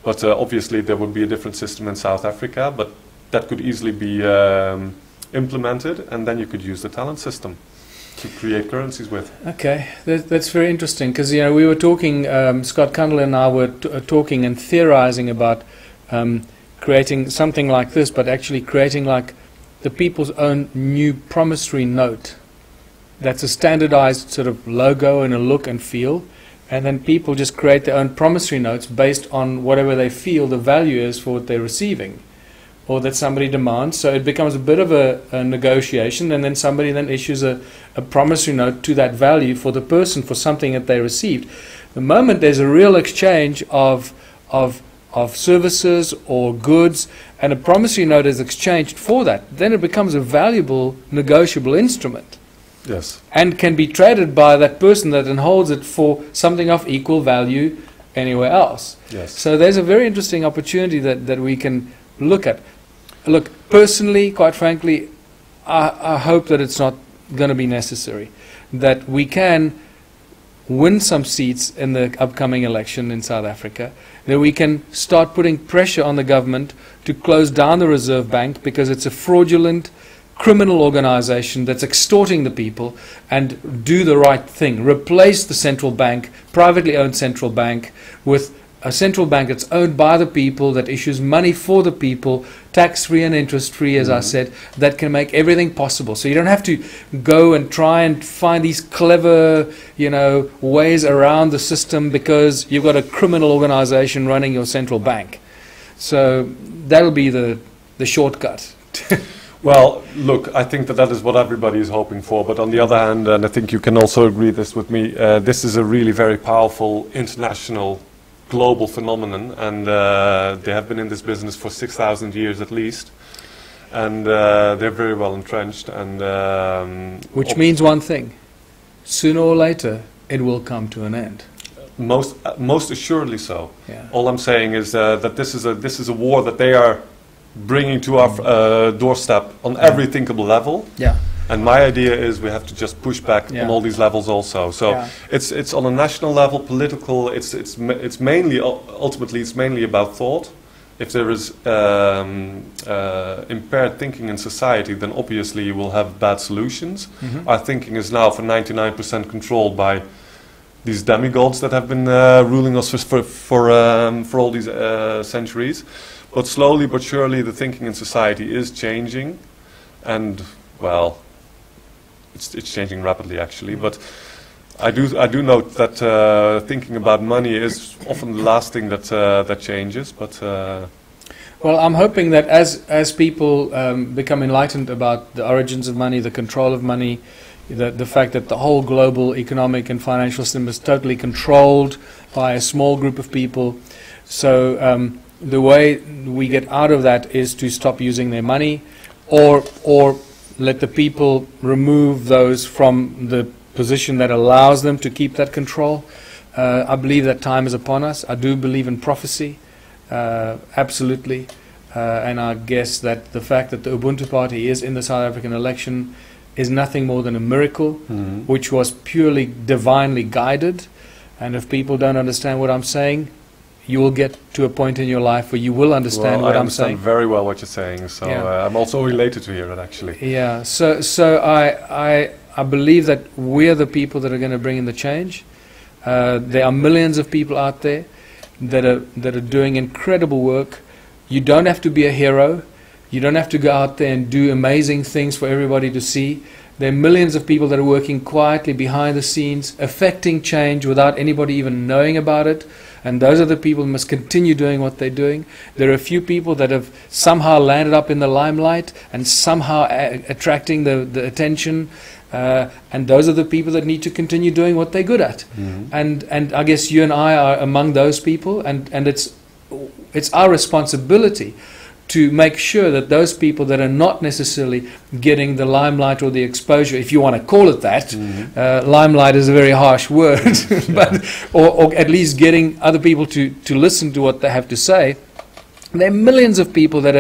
But obviously there would be a different system in South Africa. But that could easily be implemented, and then you could use the talent system to create currencies with. Okay, that's very interesting, because we were talking, Scott Cundall and I were talking and theorizing about creating something like this, but actually creating like the people's own new promissory note. That's a standardized sort of logo and a look and feel, and then people just create their own promissory notes based on whatever they feel the value is for what they're receiving, or that somebody demands. So it becomes a bit of a negotiation, and then somebody then issues a promissory note to that value for the person for something that they received. The moment there's a real exchange of services or goods, and a promissory note is exchanged for that, then it becomes a valuable negotiable instrument. Yes. And can be traded by that person that then holds it for something of equal value anywhere else. Yes. So there's a very interesting opportunity that we can look at. Look, personally, quite frankly, I hope that it's not going to be necessary, that we can win some seats in the upcoming election in South Africa, that we can start putting pressure on the government to close down the Reserve Bank because it's a fraudulent criminal organization that's extorting the people, and do the right thing. Replace the central bank, privately owned central bank, with a central bank that's owned by the people, that issues money for the people, tax-free and interest-free, as I said, that can make everything possible. So you don't have to go and try and find these clever, ways around the system because you've got a criminal organization running your central bank. So that'll be the shortcut. Well, look, I think that is what everybody is hoping for. But on the other hand, and I think you can also agree this with me, this is a really very powerful international global phenomenon, and they have been in this business for 6,000 years at least, and they're very well entrenched. And which means one thing: sooner or later, it will come to an end. Most assuredly so. Yeah. All I'm saying is that this is a war that they are bringing to our doorstep on every thinkable level. Yeah. And my idea is we have to just push back on all these levels also. So it's on a national level, political. It's mainly ultimately it's mainly about thought. If there is impaired thinking in society, then obviously you will have bad solutions. Our thinking is now for 99% controlled by these demigods that have been ruling us for all these centuries. But slowly but surely, the thinking in society is changing, and well, it's changing rapidly actually. But I do note that thinking about money is often the last thing that changes. But well, I'm hoping that as people become enlightened about the origins of money, the control of money, the fact that the whole global economic and financial system is totally controlled by a small group of people, so the way we get out of that is to stop using their money, or let the people remove those from the position that allows them to keep that control. I believe that time is upon us. I do believe in prophecy, absolutely, and I guess that the fact that the Ubuntu party is in the South African election is nothing more than a miracle, which was purely divinely guided. And if people don't understand what I'm saying, you will get to a point in your life where you will understand what I'm saying. I understand very well what you're saying, so I'm also related to hear it actually. Yeah, so I believe that we're the people that are going to bring in the change. There are millions of people out there that are doing incredible work. You don't have to be a hero. You don't have to go out there and do amazing things for everybody to see. There are millions of people that are working quietly behind the scenes, affecting change without anybody even knowing about it. And those are the people who must continue doing what they're doing. There are a few people that have somehow landed up in the limelight and somehow attracting the attention. And those are the people that need to continue doing what they're good at. And I guess you and I are among those people. And it's our responsibility to make sure that those people that are not necessarily getting the limelight or the exposure, if you want to call it that, limelight is a very harsh word, but or at least getting other people to listen to what they have to say. There are millions of people that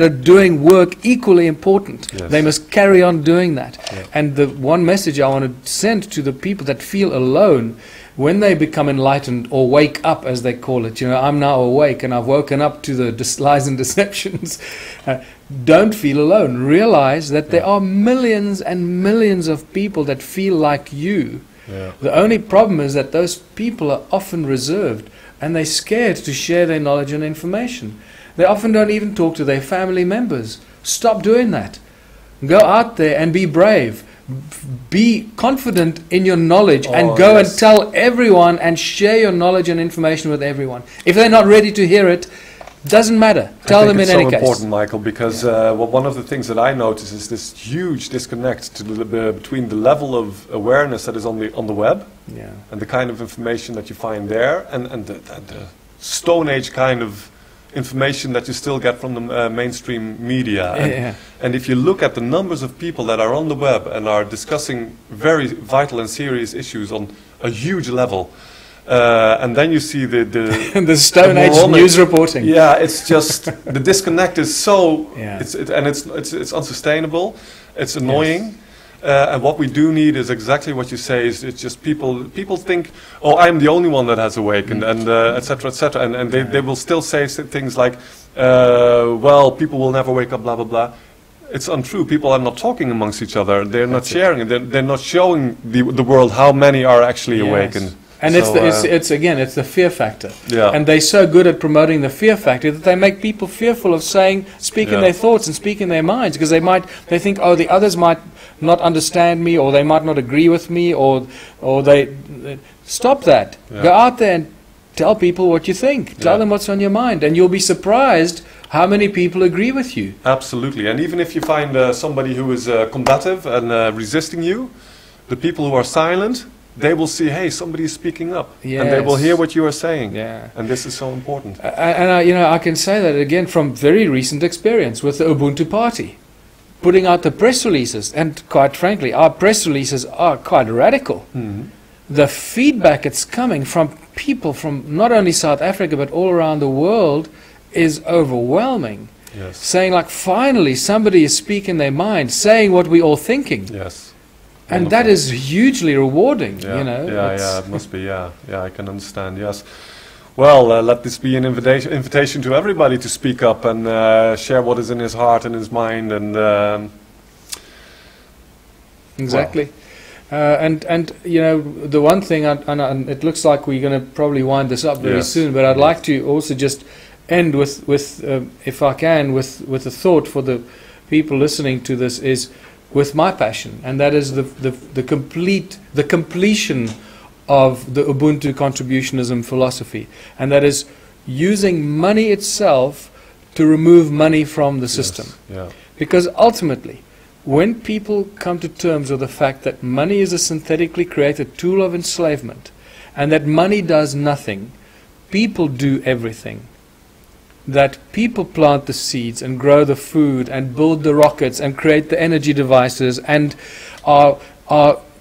are doing work equally important. Yes. They must carry on doing that. Yeah. And the one message I want to send to the people that feel alone, when they become enlightened or wake up, as they call it, I'm now awake and I've woken up to the lies and deceptions, don't feel alone. Realize that there are millions and millions of people that feel like you. Yeah. The only problem is that those people are often reserved and they're scared to share their knowledge and information. They often don't even talk to their family members. Stop doing that. Go out there and be brave. Be confident in your knowledge and go and tell everyone and share your knowledge and information with everyone. If they're not ready to hear it, doesn't matter. Tell them in any case. It's so important, Michael, because one of the things that I notice is this huge disconnect between the level of awareness that is on the web and the kind of information that you find there, and the Stone Age kind of information that you still get from the mainstream media. And if you look at the numbers of people that are on the web and are discussing very vital and serious issues on a huge level, and then you see the Stone Age news reporting. Yeah, it's just the disconnect is so it's unsustainable. It's annoying. Yes. And what we do need is exactly what you say. It's just people think, oh, I'm the only one that has awakened, and et cetera, and they will still say things like, well, people will never wake up, blah blah blah. It's untrue. People are not talking amongst each other. They're not sharing. They're not showing the world how many are actually awakened. And so, it's the fear factor. Yeah. And they're so good at promoting the fear factor that they make people fearful of speaking their thoughts and speaking their minds, because they think, oh, the others might not understand me, or they might not agree with me, or they stop that. Yeah. Go out there and tell people what you think. Tell them what's on your mind, and you'll be surprised how many people agree with you. Absolutely. And even if you find somebody who is combative and resisting you, the people who are silent, they will see, hey, somebody is speaking up, and they will hear what you are saying. And this is so important. And I can say that again from very recent experience with the Ubuntu party, putting out the press releases, and quite frankly, our press releases are quite radical. Mm-hmm. The feedback that's coming from people from not only South Africa but all around the world is overwhelming. Yes. Saying like, finally, somebody is speaking their mind, saying what we're all thinking. Yes. And that is hugely rewarding, it must be, I can understand, yes. Well, let this be an invitation to everybody to speak up and share what is in his heart and his mind, and exactly. And the one thing, and it looks like we're going to probably wind this up very soon, but I'd like to also just end with if I can, with a thought for the people listening to this, is with my passion, and that is the completion of the Ubuntu contributionism philosophy, and that is using money itself to remove money from the system. Because ultimately, when people come to terms with the fact that money is a synthetically created tool of enslavement, and that money does nothing, people do everything. That people plant the seeds and grow the food and build the rockets and create the energy devices and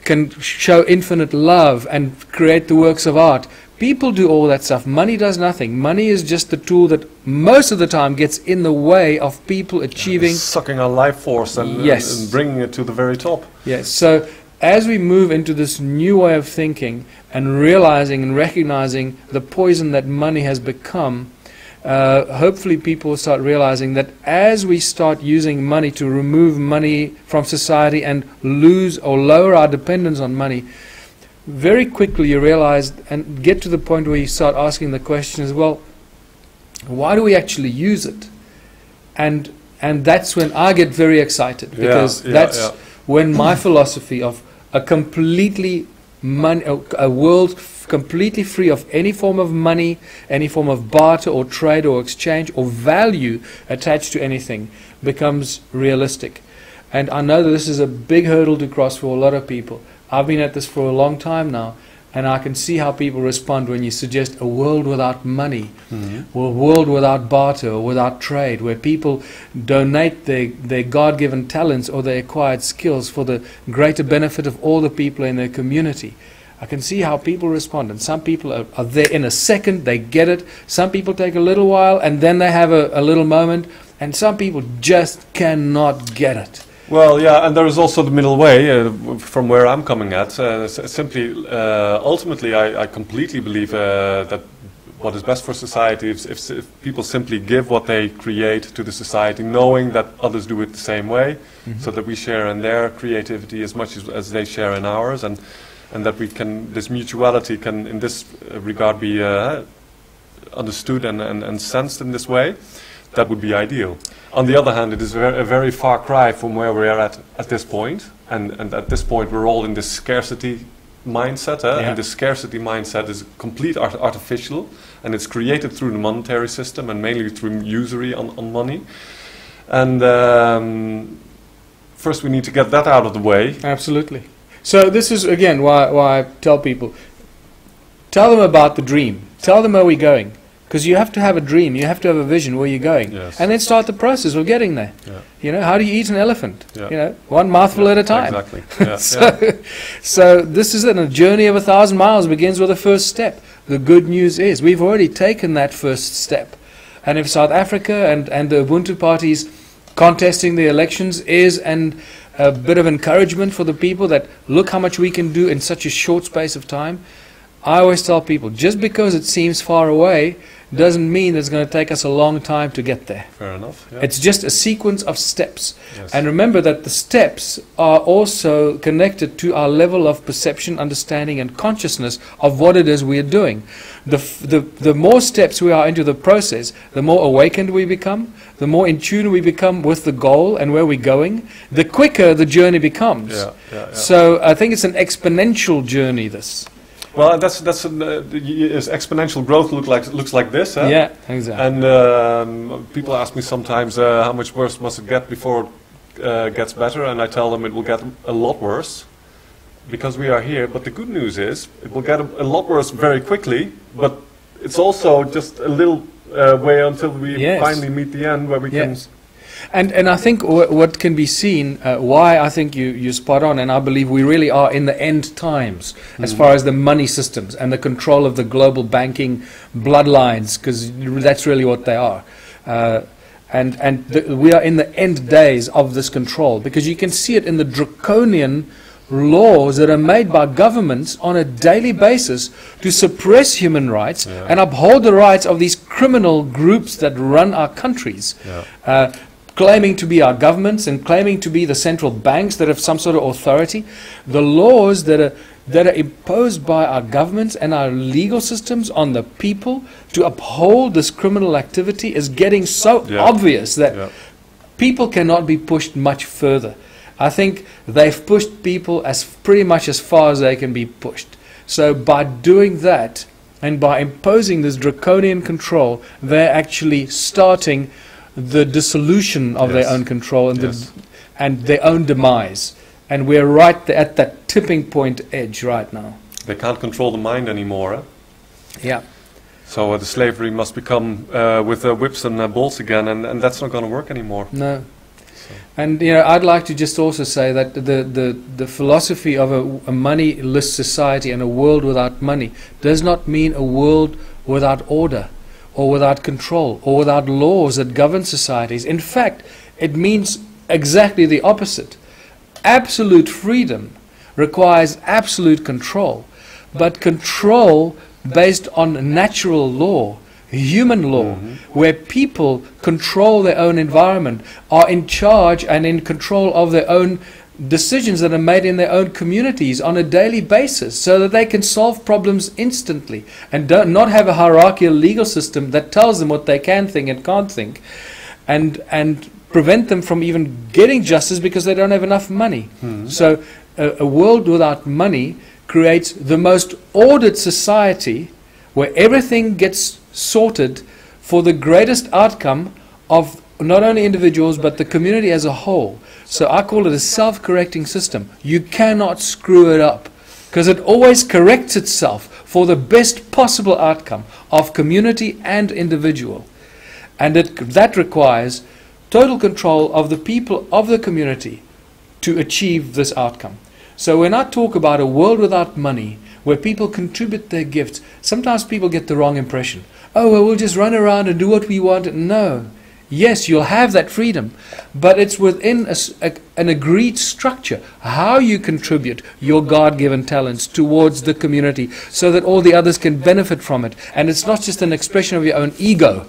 can show infinite love and create the works of art. People do all that stuff. Money does nothing. Money is just the tool that most of the time gets in the way of people achieving... sucking our life force and bringing it to the very top. Yes. So as we move into this new way of thinking and realizing and recognizing the poison that money has become, hopefully people will start realizing that as we start using money to remove money from society and lose or lower our dependence on money, very quickly you realize and get to the point where you start asking the questions, well, why do we actually use it? And that's when I get very excited, because that's when my philosophy of a world completely free of any form of money, any form of barter or trade or exchange or value attached to anything becomes realistic. And I know that this is a big hurdle to cross for a lot of people. I've been at this for a long time now, and I can see how people respond when you suggest a world without money, or a world without barter or without trade, where people donate their God-given talents or their acquired skills for the greater benefit of all the people in their community. I can see how people respond, and some people are there in a second, they get it. Some people take a little while, and then they have a little moment, and some people just cannot get it. Well, yeah, and there is also the middle way from where I'm coming at. Simply, ultimately, I completely believe that what is best for society is if people simply give what they create to the society, knowing that others do it the same way, so that we share in their creativity as much as they share in ours, and that we can, this mutuality can, in this regard, be understood and sensed in this way. That would be ideal. On the other hand, it is a very far cry from where we are at this point, and at this point we're all in this scarcity mindset, and this scarcity mindset is complete artificial, and it's created through the monetary system and mainly through usury on money. And first we need to get that out of the way. Absolutely. So this is again why I tell people, tell them about the dream, tell them where we're going. Because you have to have a dream, you have to have a vision where you're going, and then start the process of getting there. You know, how do you eat an elephant? You know, one mouthful at a time. Exactly. So this is a journey of 1,000 miles begins with the first step. The good news is we've already taken that first step, and if South Africa and the Ubuntu parties contesting the elections is a bit of encouragement for the people that look how much we can do in such a short space of time. I always tell people, just because it seems far away doesn't mean it's going to take us a long time to get there. Fair enough. Yeah. It's just a sequence of steps. And remember that the steps are also connected to our level of perception, understanding and consciousness of what it is we are doing. The more steps we are into the process, the more awakened we become, the more in tune we become with the goal and where we're going, the quicker the journey becomes. So I think it's an exponential journey, this. Well, that's exponential growth looks like this. Yeah, exactly. And people ask me sometimes how much worse must it get before it gets better, and I tell them it will get a lot worse because we are here. But the good news is it will get a lot worse very quickly. But it's also just a little way until we finally meet the end where we can. And I think what can be seen, why I think you're spot on, and I believe we really are in the end times as far as the money systems and the control of the global banking bloodlines, because that's really what they are. We are in the end days of this control, because you can see it in the draconian laws that are made by governments on a daily basis to suppress human rights and uphold the rights of these criminal groups that run our countries. Claiming to be our governments and claiming to be the central banks that have some sort of authority. The laws that are imposed by our governments and our legal systems on the people to uphold this criminal activity is getting so obvious that people cannot be pushed much further. I think they've pushed people as pretty much as far as they can be pushed. So by doing that and by imposing this draconian control, they're actually starting the dissolution of their own control and their own demise. And we're right at that tipping point edge right now. They can't control the mind anymore. Yeah. So the slavery must become with whips and balls again, and that's not going to work anymore. No. So. And I'd like to just also say that the philosophy of a moneyless society and a world without money does not mean a world without order, or without control, or without laws that govern societies. In fact, it means exactly the opposite. Absolute freedom requires absolute control, but control based on natural law, human law, where people control their own environment, are in charge and in control of their own decisions that are made in their own communities on a daily basis, so that they can solve problems instantly and not have a hierarchical legal system that tells them what they can think and can't think, and prevent them from even getting justice because they don't have enough money. So a world without money creates the most ordered society where everything gets sorted for the greatest outcome of not only individuals but the community as a whole. So I call it a self-correcting system. You cannot screw it up, because it always corrects itself for the best possible outcome of community and individual. And that requires total control of the people of the community to achieve this outcome. So when I talk about a world without money, where people contribute their gifts, sometimes people get the wrong impression. Oh, well, we'll just run around and do what we want. No. yes, you'll have that freedom, but it's within an agreed structure, how you contribute your God-given talents towards the community so that all the others can benefit from it. And it's not just an expression of your own ego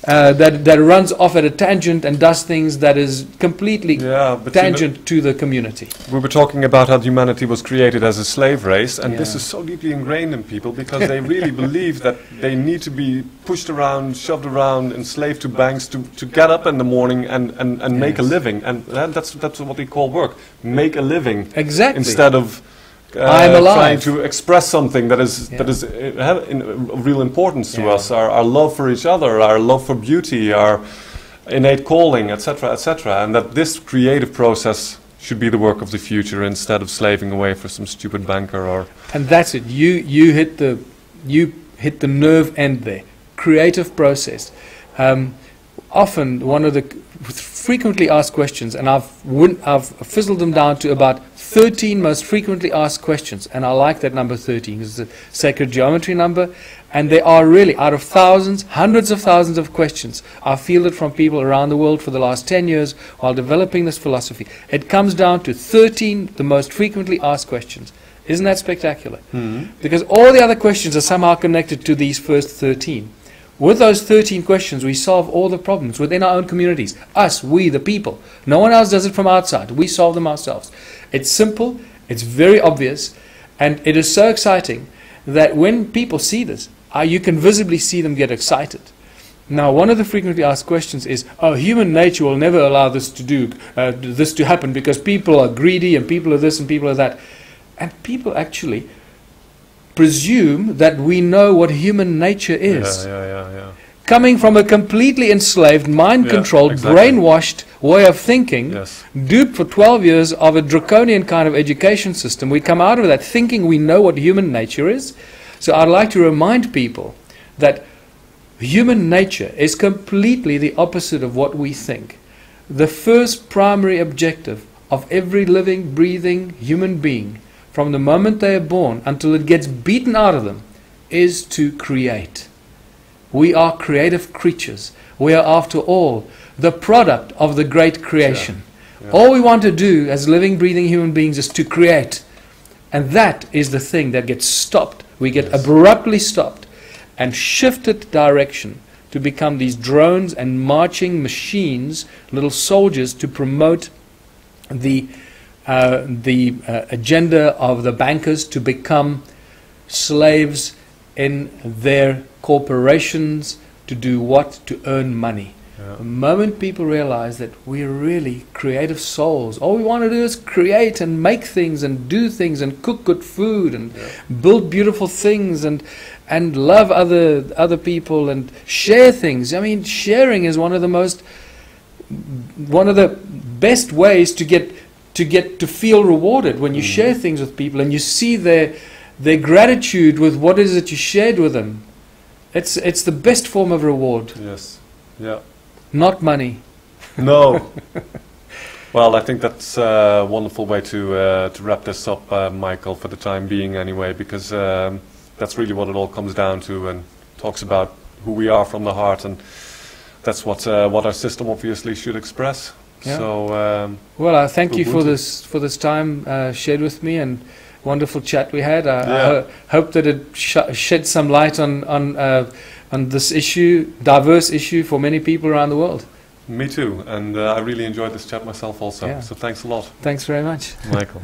that runs off at a tangent and does things that is completely tangent to the community. We were talking about how humanity was created as a slave race, and this is so deeply ingrained in people because they really believe that they need to be pushed around, shoved around, enslaved to banks to get up in the morning and make a living. And that's what we call work. Make a living. Exactly. Instead of I'm alive. trying to express something that is of real importance to us, our love for each other, our love for beauty, our innate calling, etc., etc., and that this creative process should be the work of the future instead of slaving away for some stupid banker or. And that's it. You hit the nerve end there. Creative process. Often one of the frequently asked questions, and I've fizzled them down to about 13 most frequently asked questions, and I like that number 13 because it's a sacred geometry number, and they are really, out of thousands, hundreds of thousands of questions I've fielded from people around the world for the last 10 years while developing this philosophy. It comes down to 13 the most frequently asked questions. Isn't that spectacular? Mm-hmm. Because all the other questions are somehow connected to these first 13. With those 13 questions, we solve all the problems within our own communities. Us, we, the people. No one else does it from outside. We solve them ourselves. It's simple, it's very obvious, and it is so exciting that when people see this, you can visibly see them get excited. Now, one of the frequently asked questions is, oh, human nature will never allow this to happen because people are greedy and people are this and people are that. And people actually presume that we know what human nature is. Coming from a completely enslaved, mind-controlled, brainwashed way of thinking, duped for 12 years of a draconian kind of education system, we come out of that thinking we know what human nature is. So I'd like to remind people that human nature is completely the opposite of what we think. The first primary objective of every living, breathing human being, from the moment they are born until it gets beaten out of them, is to create. We are creative creatures. We are, after all, the product of the great creation. All we want to do as living, breathing human beings is to create. And that is the thing that gets stopped. We get abruptly stopped and shifted direction to become these drones and marching machines, little soldiers, to promote the agenda of the bankers to become slaves in their corporations to do what? To earn money. The moment people realize that we're really creative souls, all we want to do is create and make things and do things and cook good food and build beautiful things and love other people and share things. I mean, sharing is one of the best ways to feel rewarded when you share things with people and you see their gratitude with what is it you shared with them. It's the best form of reward. Yes. Yeah. Not money. No. Well, I think that's a wonderful way to wrap this up, Michael, for the time being anyway, because that's really what it all comes down to, and talks about who we are from the heart, and that's what our system obviously should express. Yeah. So, well, I thank you for this time shared with me, and wonderful chat we had. I hope that it shed some light on this issue, diverse issue for many people around the world. Me too, and I really enjoyed this chat myself also. So thanks a lot. Thanks very much, Michael.